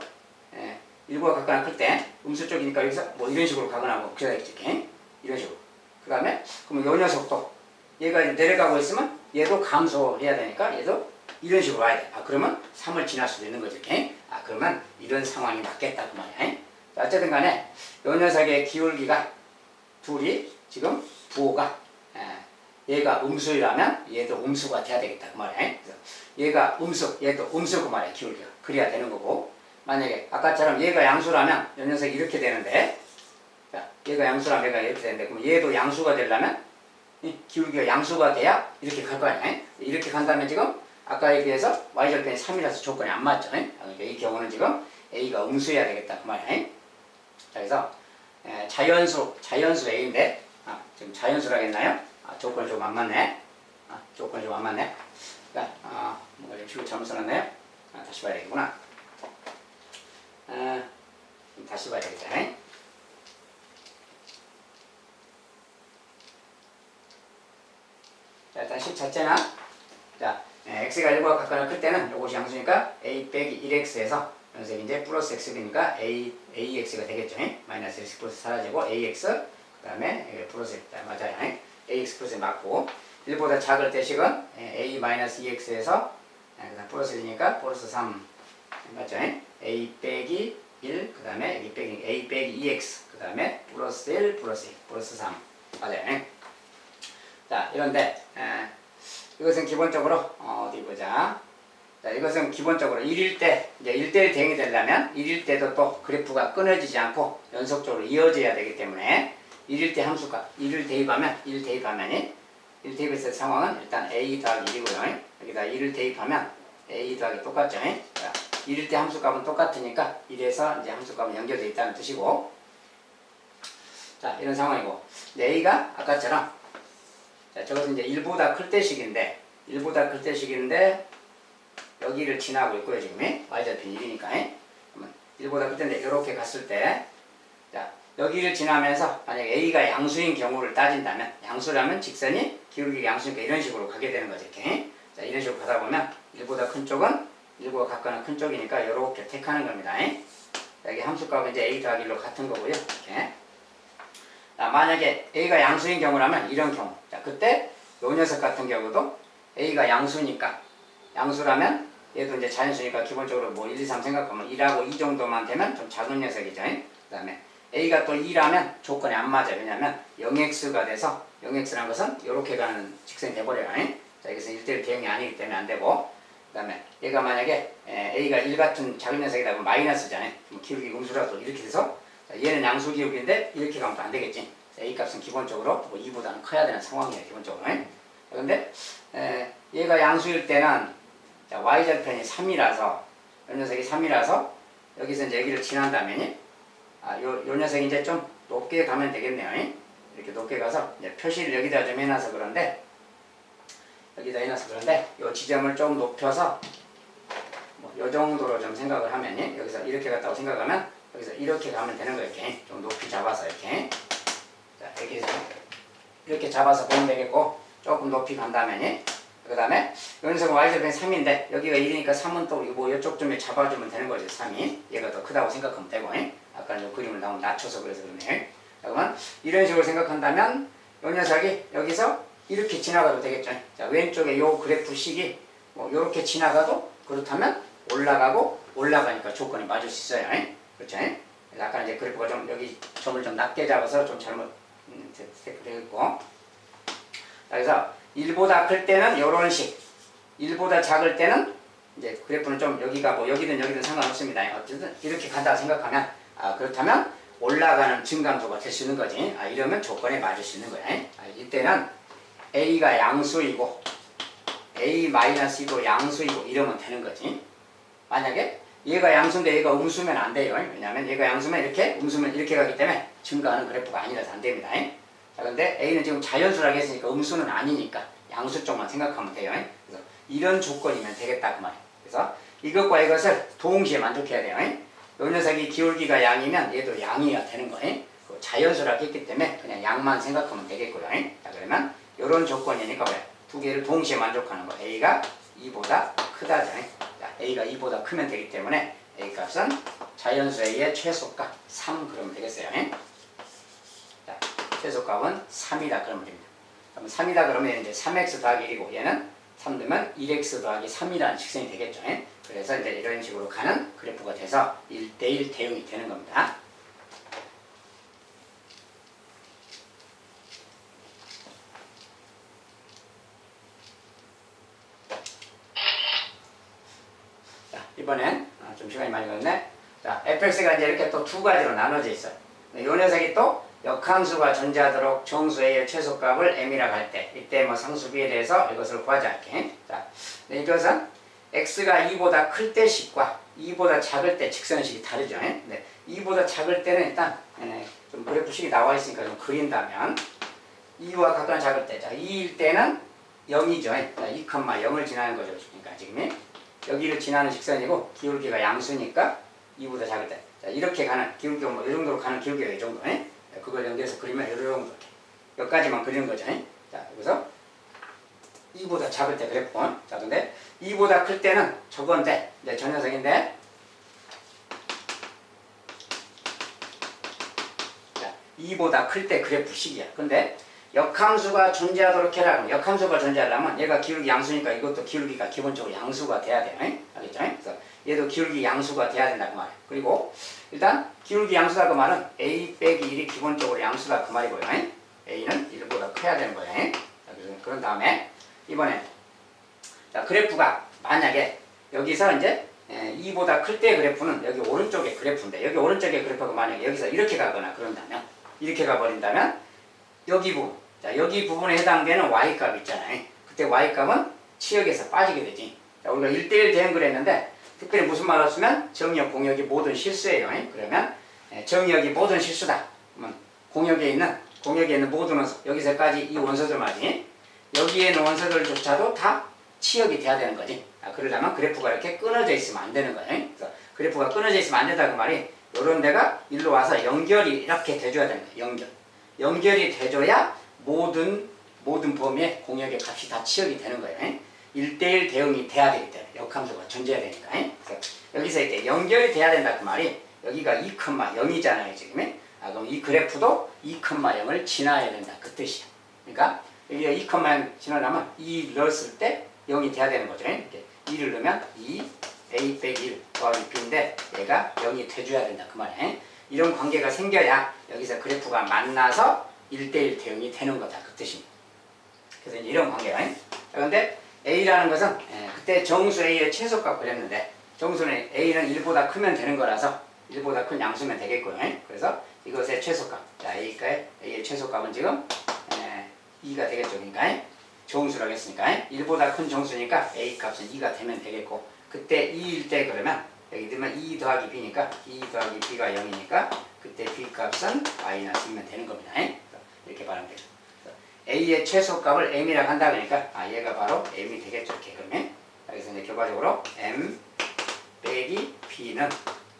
1보다 같거나 클 때 음수 쪽이니까 여기서 뭐 이런 식으로 가거나 뭐 그래야겠지. 이런 식으로. 그 다음에 그러면 요 녀석도 얘가 내려가고 있으면 얘도 감소해야 되니까 얘도 이런 식으로 와야 돼. 그러면 3을 지날 수도 있는 거지. 그러면 이런 상황이 맞겠다 그 말이야. 어쨌든 간에 이 녀석의 기울기가 둘이 지금 부호가 얘가 음수라면 얘도 음수가 돼야 되겠다 그 말이야. 그래서 얘가 음수, 얘도 음수 그 말이야. 기울기가 그래야 되는 거고, 만약에 아까처럼 얘가 양수라면 이 녀석이 이렇게 되는데, 자, 얘가 양수라면 얘가 이렇게 되는데, 그럼 얘도 양수가 되려면 이 기울기가 양수가 돼야 이렇게 갈 거 아니야. 이렇게 간다면 지금 아까에 비해서 y절편이 3이라서 조건이 안 맞죠. 그러니까 이 경우는 지금 a가 음수여야 되겠다 그 말이야. 자, 그래서 자연수 a인데 지금 자연수라고 했나요? 조건이 좀 안 맞네. 조건이 좀 안 맞네. 그러니까 뭔가 좀 식을 잘못 써놨네요. 다시 봐야 되겠구나. 다시 봐야 되겠다. 자, 일단 식 자체나 자, x가 1보다 같거나 클 때는 이것이 양수니까 a 빼기 1x에서 연습 이제 플러스 x니까 ax가 되겠죠. 마이너스 x 플러스 사라지고 ax 그 다음에 플러스 맞아요. ax 플러스 맞고 1보다 작을 때 식은 a 마이너스 2x에서 그다음 플러스 1이니까 플러스 3 맞죠? a 빼기 1 그 다음에 a 빼기 2x 그 다음에 플러스 1 플러스 1 플러스 3 맞아요. 자, 이런데 이것은 기본적으로 어디 보자. 자, 이것은 기본적으로 1일 때 이제 1대1 대응이 되려면 1일 때도 또 그래프가 끊어지지 않고 연속적으로 이어져야 되기 때문에 1일 때 함수가 1을 대입하면 1 대입했을 때 상황은 일단 a 더하기 1이고요. 여기다 1을 대입하면 a 더하기 똑같죠. 자, 1일 때 함수값은 똑같으니까 1에서 이제 함수값은 연결되어 있다는 뜻이고, 자, 이런 상황이고, a가 아까처럼 자, 저것은 이제 1보다 클 때 식인데 1보다 클 때 식인데 여기를 지나고 있고요. 지금 y절편 1이니까 그러면 1보다 클 때인데 이렇게 갔을 때 자, 여기를 지나면서 만약에 a가 양수인 경우를 따진다면 양수라면 직선이 기울기가 양수니까 이런 식으로 가게 되는 거죠. 이렇게. 자, 이런 식으로 가다 보면 1보다 큰 쪽은 1보다 같거나 큰 쪽이니까 이렇게 택하는 겁니다. 자, 여기 함수값은 이제 a 더하기 1로 같은 거고요. 이렇게. 자, 만약에 a가 양수인 경우라면 이런 경우, 자, 그때 요 녀석 같은 경우도 a가 양수니까 양수라면 얘도 이제 자연수니까 기본적으로 뭐 1, 2, 3 생각하면 1하고 2 정도만 되면 좀 작은 녀석이죠. 그 다음에 a가 또 2라면 조건이 안 맞아요. 왜냐면 0x가 돼서 0x라는 것은 이렇게 가는 직선이 돼버려요. 자, 여기서 1대1 대응이 아니기 때문에 안 되고, 그 다음에 얘가 만약에 a가 1 같은 작은 녀석이다 보면 마이너스잖아요. 기울기 음수라도 이렇게 돼서 자, 얘는 양수 기울기인데 이렇게 가면 또 안 되겠지. 자, a 값은 기본적으로 뭐 2보다는 커야 되는 상황이에요. 기본적으로. 그런데 얘가 양수일 때는 자, y절편이 3이라서 이 녀석이 3이라서 여기서 이제 여기를 지난다면 요 녀석이 이제 좀 높게 가면 되겠네요. 이렇게 높게 가서 이제 표시를 여기다 좀 해놔서 그런데 요 지점을 좀 높여서 뭐 요 정도로 좀 생각을 하면 여기서 이렇게 갔다고 생각하면 여기서 이렇게 가면 되는 거예요. 이렇게 좀 높이 잡아서 이렇게 자, 이렇게 해서 이렇게 잡아서 보면 되겠고, 조금 높이 간다면 그 다음에 요 녀석은 y절편이 3인데 여기가 1이니까 3은 또 뭐 이쪽쯤에 잡아주면 되는 거죠. 3이 얘가 더 크다고 생각하면 되고, 아까 요 그림을 너무 낮춰서 그래서 그러네. 그러면 이런 식으로 생각한다면 요 녀석이 여기서 이렇게 지나가도 되겠죠. 자, 왼쪽에 요 그래프식이 뭐 요렇게 지나가도 그렇다면 올라가니까 조건이 맞을 수 있어요. 그렇죠? 아까 이제 그래프가 좀 여기 점을 좀 낮게 잡아서 좀 잘못 되겠고, 그래서 1보다 클 때는 요런 식, 1보다 작을 때는 이제 그래프는 좀 여기가 뭐 여기든 상관없습니다. 어쨌든 이렇게 간다고 생각하면 그렇다면 올라가는 증감도가 될 수 있는 거지. 이러면 조건에 맞을 수 있는 거야. 이때는 a가 양수이고 a-2도 양수이고 이러면 되는 거지. 만약에 얘가 양수인데 얘가 음수면 안 돼요. 왜냐하면 얘가 양수면 이렇게, 음수면 이렇게 가기 때문에 증가하는 그래프가 아니라서 안 됩니다. 자, 근데 a는 지금 자연수라고 했으니까 음수는 아니니까 양수 쪽만 생각하면 돼요. 그래서 이런 조건이면 되겠다 그 말이에요. 그래서 이것과 이것을 동시에 만족해야 돼요. 요 녀석이 기울기가 양이면 얘도 양이어야 되는 거예요. 자연수라고 했기 때문에 그냥 양만 생각하면 되겠고요. 자, 그러면 이런 조건이니까 왜? 두 개를 동시에 만족하는 거. a가 2보다 크다죠. 자, a가 2보다 크면 되기 때문에 a 값은 자연수 a의 최소값 3 그러면 되겠어요. 자, 최소값은 3이다 그러면 됩니다. 그럼 3이다 그러면 이제 3x 더하기 1이고 얘는 3 되면 1x 더하기 3이라는 직선이 되겠죠. 그래서 이제 이런 식으로 가는 그래프가 돼서 1대1 대응이 되는 겁니다. 자, 이번엔 좀 시간이 많이 걸렸네. 자, fx가 이제 이렇게 또 두 가지로 나눠져 있어요. 이 녀석이 또 역함수가 존재하도록 정수 a의 최소값을 m이라고 할 때, 이때 뭐 상수 b에 대해서 이것을 구하자 할게. 자, 이것은 x가 2보다 클 때 식과 2보다 작을 때 직선식이 다르죠. 네, 2보다 작을 때는 일단 좀 그래프식이 나와 있으니까 좀 그린다면 2와 같거나 작을 때, 자, 2일 때는 0이죠. 자, 2,0을 지나는 거죠. 그러니까 지금 여기를 지나는 직선이고 기울기가 양수니까 2보다 작을 때, 자, 이렇게 가는 기울기가 뭐 이 정도로 가는 기울기가 이 정도. 그걸 연결해서 그리면 이 정도 이렇게 여기까지만 그리는 거죠. 자, 여기서 2보다 작을 때 그래프. 자, 근데 2보다 클 때는 저건데, 이제 저 녀석인데, 자, 2보다 클 때 그래프식이야. 근데 역함수가 존재하도록 해라. 그럼 역함수가 존재하려면 얘가 기울기 양수니까 이것도 기울기가 기본적으로 양수가 돼야 돼요. 알겠죠? 그래서 얘도 기울기 양수가 돼야 된다고 말이에요. 그리고 일단 기울기 양수다 그 말은 a 빼기 1이 기본적으로 양수다 그 말이고요. a는 1보다 커야 되는 거예요. 그런 다음에 이번에 자, 그래프가 만약에 여기서 이제 2보다 클 때 그래프는 여기 오른쪽에 그래프인데, 여기 오른쪽에 그래프가 만약에 여기서 이렇게 가거나 그런다면, 이렇게 가버린다면 여기 부분, 자, 여기 부분에 해당되는 y값 있잖아요. 그때 y값은 치역에서 빠지게 되지. 자, 우리가 1대1 대응을 했는데 특별히 무슨 말을 쓰면 정역, 공역이 모든 실수예요. 그러면 정역이 모든 실수다. 그러면 공역에 있는 모든 원소, 여기서까지 이 원소들 말이지. 여기에 있는 원소들조차도 다 치역이 돼야 되는 거지. 그러려면 그래프가 이렇게 끊어져 있으면 안 되는 거예요. 그래서 그래프가 끊어져 있으면 안 된다 그 말이, 요런 데가 일로 와서 연결이 이렇게 돼줘야 되는 거예요. 연결이 돼줘야 모든 범위의 공역의 값이 다 치역이 되는 거예요. 1대1 대응이 돼야 되기 때문에 역함수가 존재해야 되니까. 그래서 여기서 이렇게 연결이 돼야 된다 그 말이, 여기가 2,0이잖아요 지금. 그럼 이 그래프도 2,0을 지나야 된다 그 뜻이야. 그러니까 여기가 2,0 지나려면 2 넣었을 때 0이 돼야 되는 거죠. 이렇게 2를 넣으면 2 a 빼기 1 더하기 b인데 얘가 0이 돼줘야 된다 그 말이에요. 이런 관계가 생겨야 여기서 그래프가 만나서 1대1 대응이 되는 거다 그 뜻입니다. 그래서 이제 이런 관계가. 그런데 a라는 것은 그때 정수 a의 최소값 그랬는데, 정수는 a는 1보다 크면 되는 거라서 1보다 큰 양수면 되겠고요. 그래서 이것의 최소값, 자, a의 최소값은 지금 2가 되겠죠. 그러니까 정수라고 했으니까 1보다 큰 정수니까 a 값은 2가 되면 되겠고, 그때 2일 때 그러면 여기 되면 2 더하기 b니까 2 더하기 b가 0이니까 그때 b 값은 마이너스 2면 되는 겁니다. 이렇게 말하면 되죠. a의 최소값을 m이라고 한다 그러니까 얘가 바로 m이 되겠죠. 이렇게 그러면 여기서 이제 결과적으로 m 빼기 b는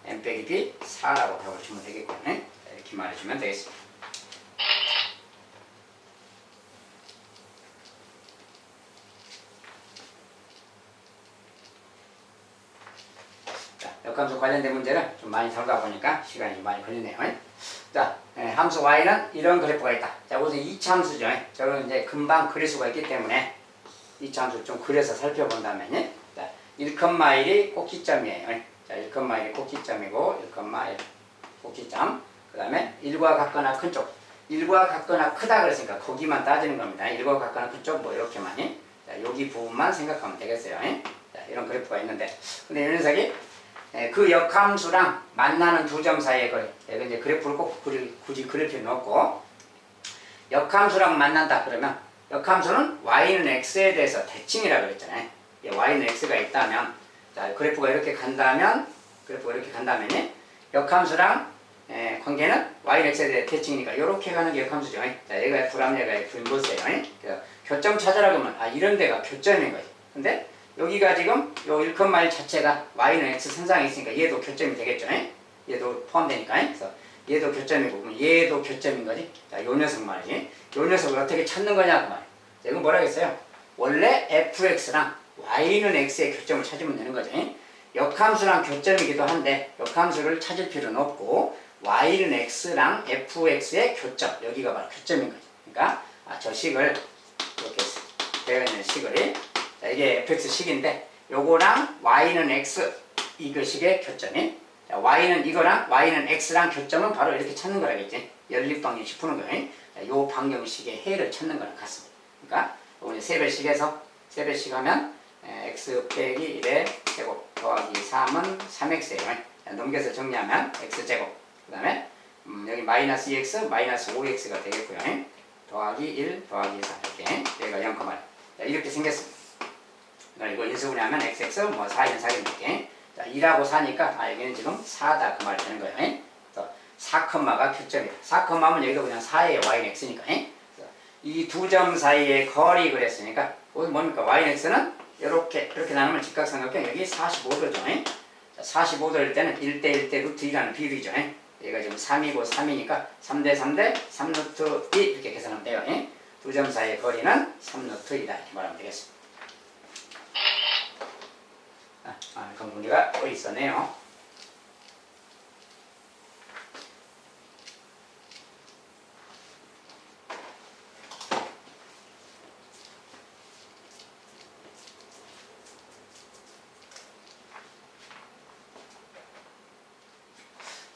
m 빼기 b 4라고 답을 주면 되겠고요. 이렇게 말해주면 되겠습니다. 자, 역함수 관련된 문제는 좀 많이 다루다 보니까 시간이 좀 많이 걸리네요. 자, 함수 y는 이런 그래프가 있다. 자, 우선 2차 함수죠. 저는 이제 금방 그릴 수가 있기 때문에 2차 함수를 좀 그려서 살펴본다면, 자, 1,1이 꼭지점이에요. 자, 1,1이 꼭지점이고 1,1 꼭지점. 그 다음에 1과 같거나 큰 쪽. 1과 같거나 크다 그랬으니까 거기만 따지는 겁니다. 1과 같거나 큰 쪽 뭐 이렇게만이. 자, 여기 부분만 생각하면 되겠어요. 자, 이런 그래프가 있는데, 근데 이 녀석이 그 역함수랑 만나는 두 점 사이의 거리. 여기 이제 그래프를 꼭 굳이 그릴 필요는 없고, 역함수랑 만난다 그러면 역함수는 y는 x에 대해서 대칭이라고 그랬잖아요. y는 x가 있다면, 자, 그래프가 이렇게 간다면 역함수랑 관계는 y는 x에 대해 대칭이니까 이렇게 가는 게 역함수죠. 자, 얘가 f랑 얘가 f인 보세요. 그래서 교점 찾으라 그러면 이런 데가 교점인 거지. 근데 여기가 지금 요 1,1 자체가 y는 x 선상에 있으니까 얘도 교점이 되겠죠. 얘도 포함되니까. 그래서 얘도 교점이고, 그럼 얘도 교점인 거지. 자, 요 녀석 말이지. 요 녀석을 어떻게 찾는 거냐 그 말이야. 자, 이건 뭐라 했어요? 원래 fx랑 y는 x의 교점을 찾으면 되는 거죠. 역함수랑 교점이기도 한데 역함수를 찾을 필요는 없고 y는 x랑 fx의 교점, 여기가 바로 교점인 거죠. 그러니까 저 식을 되어 있는 식을. 자, 이게 fx식인데 요거랑 y는 x 이거식의 교점이. 자, y는 이거랑 y는 x랑 교점은 바로 이렇게 찾는 거라겠지. 연립방정식 푸는 거예요. 자, 요 방정식의 해를 찾는 거랑 같습니다. 그러니까 요거 이제 세배식에서 세배식 하면 x 빼기 1의 제곱 더하기 3은 3x예요. 넘겨서 정리하면 x제곱 그 다음에 여기 마이너스 2x 마이너스 5x가 되겠고요. 더하기 1 더하기 4 이렇게 여기가 0,1 이렇게 생겼습니다. 그러니까 이거 인수분해하면 xx 뭐 4는 4는 이렇게. 자, 2라고 4니까 여기는 지금 4다 그 말이 되는 거예요. 또 4가 교점이다. 4면 여기도 그냥 4의 y는 x니까. 이 두 점 사이의 거리 그랬으니까 거기 뭡니까? y는 x는 이렇게 나누면 직각삼각형 여기 45도죠. 자, 45도일 때는 1대 1대 루트 2라는 비율이죠. 얘가 지금 3이고 3이니까 3대 3대 3 루트 2 이렇게 계산하면 돼요. 두 점 사이의 거리는 3 루트 2다 이렇게 말하면 되겠습니다. 그럼 문제가 또 있었네요.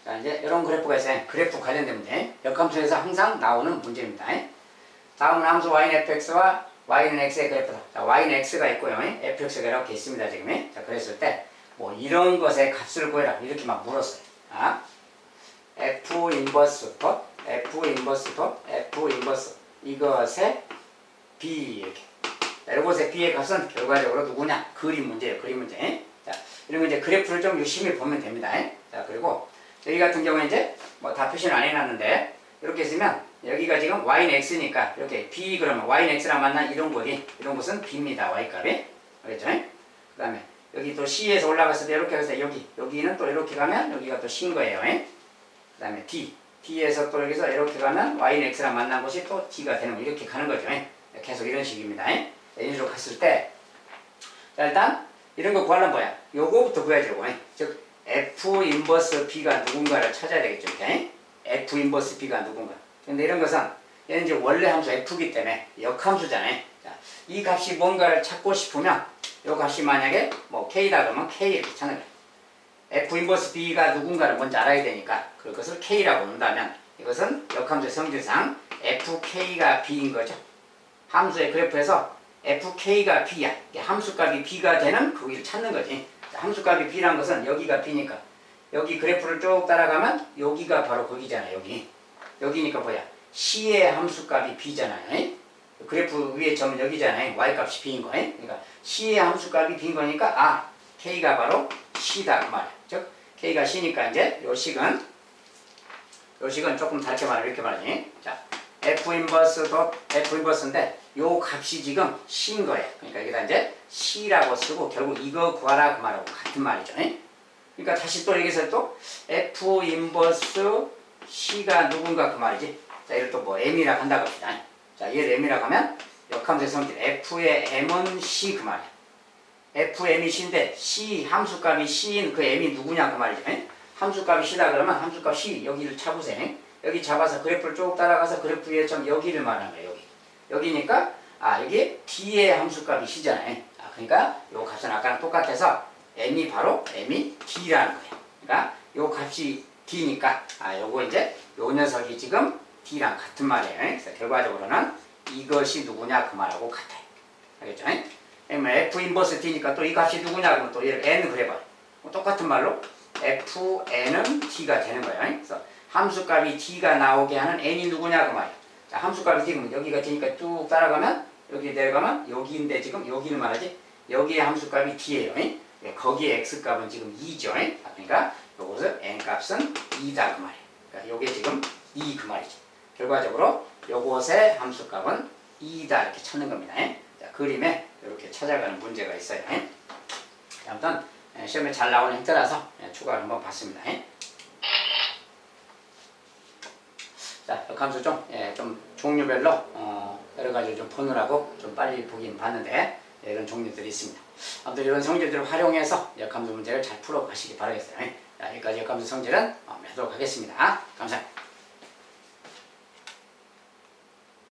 자, 이제 이런 그래프가 있어요. 그래프 관련된 문제. 역함수에서 항상 나오는 문제입니다. 다음은 함수 y는 fx와 y는 x의 그래프다. 자, y는 x가 있고요. fx가 이렇게 있습니다. 지금. 자, 그랬을 때 뭐 이런 것의 값을 구해라. 이렇게 막 물었어요. f 인버스 덧 f 인버스 덧 f 인버스 이것의 b 이렇게. 자, 이것의 b의 값은 결과적으로 누구냐? 그림 문제예요. 그림 문제. 자, 이런 거 이제 그래프를 좀 유심히 보면 됩니다. 자, 그리고 여기 같은 경우에 이제 뭐 다 표시는 안 해놨는데 이렇게 있으면 여기가 지금 y는 x니까 이렇게 b 그러면 y는 x랑 만난 이런 곳은 b입니다. y 값이. 알겠죠? 그 다음에 여기 또 c에서 올라갔을 때 이렇게 해서 여기는 또 이렇게 가면 여기가 또 c인 거예요. 그 다음에 d에서 또 여기서 이렇게 가면 y는 x랑 만난 곳이 또 d가 되는 거 이렇게 가는 거죠. 계속 이런 식입니다. 이런 식으로 갔을 때 자, 일단 이런 거 구하려면 뭐야? 요거부터 구해야죠. 즉 f 인버스 b가 누군가를 찾아야 되겠죠. 이렇게. f 인버스 b가 누군가. 근데 이런 것은 얘는 이제 원래 함수 f기 때문에 역함수잖아요. 자, 이 값이 뭔가를 찾고 싶으면 이 값이 만약에 뭐 k다 그러면 k 이렇게 찾는 거예요. f 인버스 b가 누군가를 먼저 알아야 되니까 그것을 k라고 놓는다면 이것은 역함수의 성질상 fk가 b인 거죠. 함수의 그래프에서 fk가 b야. 함수값이 b가 되는 거기를 찾는 거지. 함수값이 b란 것은 여기가 b니까 여기 그래프를 쭉 따라가면 여기가 바로 거기잖아요. 여기니까 뭐야? c의 함수값이 b잖아요. 그래프 위에 점은 여기잖아요. y값이 b인 거. 그러니까 c의 함수값이 b인 거니까 k가 바로 c다 그 말이야. 즉 k가 c니까 이제 요 식은 조금 다르게 말하면 이렇게 말하지. 자, f 인버스도 f 인버스인데 요 값이 지금 c인 거예요. 그러니까 여기다 이제 c라고 쓰고 결국 이거 구하라 그 말하고 같은 말이죠. 그러니까 다시 또 여기서 또 f 인버스 c가 누군가 그 말이지. 자, 이걸 또 뭐 m이라고 한다고 합시다. 자, 얘를 m이라고 하면 역함수의 성질 f의 m은 c 그 말이야. fm이 c인데 c 함수값이 c인 그 m이 누구냐 그 말이죠. 함수값이 c다 그러면 함수값 c 여기를 잡으세요. 여기 잡아서 그래프를 쭉 따라가서 그래프 위에 점 여기를 말하는 거예요. 여기니까 여기 d의 함수값이 c잖아요. 그러니까 요 값은 아까랑 똑같아서 m이 바로 m이 d라는 거예요. 그러니까 요 값이 d니까 요거 이제 요 녀석이 지금 d랑 같은 말이에요. 그래서 결과적으로는 이것이 누구냐 그 말하고 같아요. 알겠죠? 그러면 f 인버스 d니까 또 이 값이 누구냐 그러면 또 얘를 n 그래봐요. 똑같은 말로 fn은 d가 되는 거예요. 그래서 함수값이 d가 나오게 하는 n이 누구냐 그 말이에요. 자, 함수값이 d면 여기가 d니까 쭉 따라가면 여기 내려가면 여기인데 지금 여기를 말하지. 여기에 함수값이 d예요. 거기에 x값은 지금 2죠. 그러니까 요것을 n값은 2다 그 말이에요. 그러니까 요게 지금 2 그 말이죠. 결과적으로 요것의 함수값은 2다 이렇게 찾는 겁니다. 자, 그림에 이렇게 찾아가는 문제가 있어요. 아무튼 시험에 잘 나오는 힌트라서 추가를 한번 봤습니다. 자, 역함수 좀 종류별로 여러 가지 좀 보느라고 좀 빨리 보긴 봤는데 이런 종류들이 있습니다. 아무튼 이런 성질들을 활용해서 역함수 문제를 잘 풀어 가시기 바라겠어요. 자, 여기까지 역함수 성질은 마무리하도록 하겠습니다. 감사합니다.